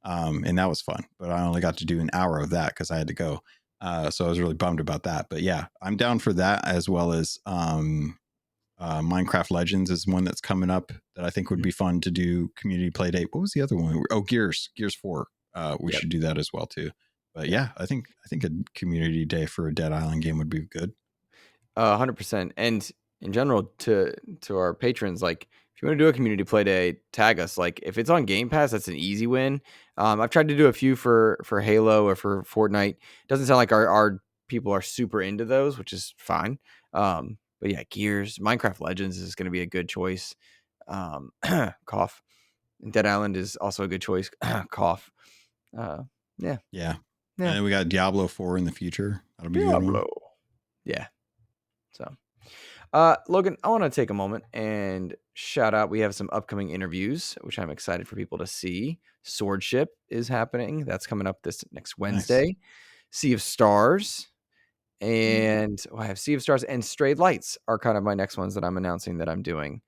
And that was fun, but I only got to do an hour of that because I had to go. So I was really bummed about that. But yeah, I'm down for that, as well as Minecraft Legends is one that's coming up that I think would be fun to do community play date. What was the other one? Oh, Gears 4. We should do that as well too. But yeah, I think a community day for a Dead Island game would be good. 100%. And in general, to our patrons, like if you want to do a community play day, tag us. Like if it's on Game Pass, that's an easy win. I've tried to do a few for Halo or for Fortnite. Doesn't sound like our people are super into those, which is fine. But yeah, Gears, Minecraft Legends is going to be a good choice. Cough. Dead Island is also a good choice. Cough. Yeah. And then we got Diablo 4 in the future. That'll be a good one. Yeah. So, Logan, I want to take a moment and shout out. We have some upcoming interviews, which I'm excited for people to see. Swordship is happening. That's coming up this next Wednesday. Nice. Sea of Stars. And I have Sea of Stars and Strayed Lights are kind of my next ones that I'm announcing that I'm doing.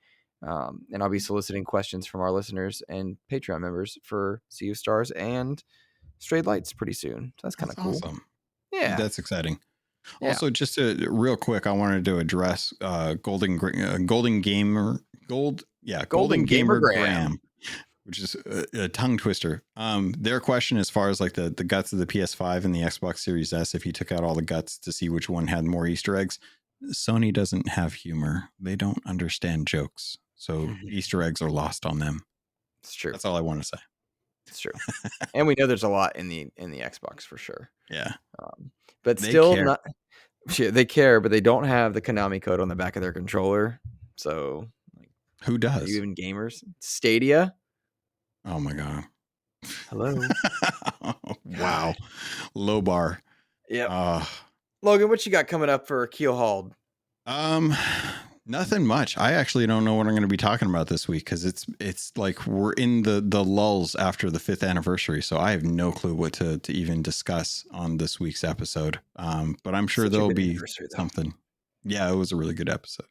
And I'll be soliciting questions from our listeners and Patreon members for Sea of Stars and Strayed Lights pretty soon. So that's kind of cool. Awesome. Yeah. That's exciting. Yeah. Also, just real quick, I wanted to address Golden Gamer Graham, which is a tongue twister. Their question as far as like the guts of the PS5 and the Xbox Series S, if you took out all the guts to see which one had more Easter eggs, Sony doesn't have humor. They don't understand jokes. So Easter eggs are lost on them. It's true. That's all I want to say. It's true. And we know there's a lot in the Xbox for sure. Yeah. But they still care. They care, but they don't have the Konami code on the back of their controller. So who does? Are you even gamers? Stadia? Oh my God. Hello. Wow. Low bar. Yeah. Logan, what you got coming up for Keelhauled? Nothing much. I actually don't know what I'm going to be talking about this week because it's like we're in the lulls after the 5th anniversary, so I have no clue what to even discuss on this week's episode. But I'm sure there'll be something. Yeah, it was a really good episode.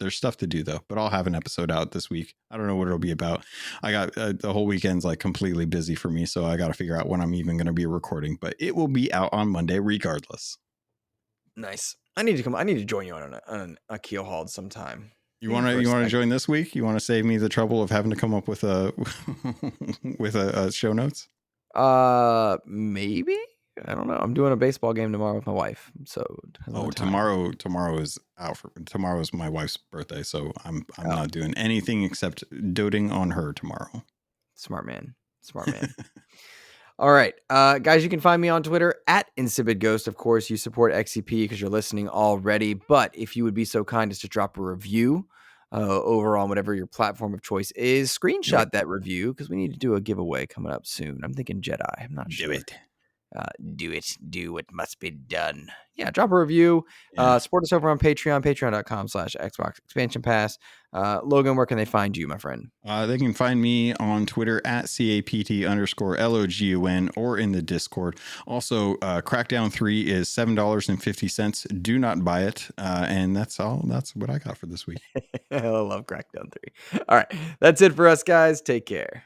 There's stuff to do though, but I'll have an episode out this week. I don't know what it'll be about. I got the whole weekend's like completely busy for me, so I got to figure out when I'm even going to be recording. But it will be out on Monday regardless. Nice. I need to join you on a Keelhauled sometime. You want to join this week? You want to save me the trouble of having to come up with a show notes? Maybe. I don't know. I'm doing a baseball game tomorrow with my wife. So tomorrow is out tomorrow is my wife's birthday, so I'm not doing anything except doting on her tomorrow. Smart man. All right, guys, you can find me on Twitter at InsipidGhost. Of course, you support XCP because you're listening already. But if you would be so kind as to drop a review over on whatever your platform of choice is, screenshot that review because we need to do a giveaway coming up soon. I'm thinking Jedi. I'm not sure. Do it. Do what must be done. Yeah, drop a review. Support us over on Patreon, patreon.com/Xbox Expansion Pass. Logan, where can they find you, my friend? They can find me on Twitter at CAPT_LOGUN or in the Discord. Also, Crackdown 3 is $7.50. Do not buy it. And that's all. That's what I got for this week. I love Crackdown 3. All right. That's it for us, guys. Take care.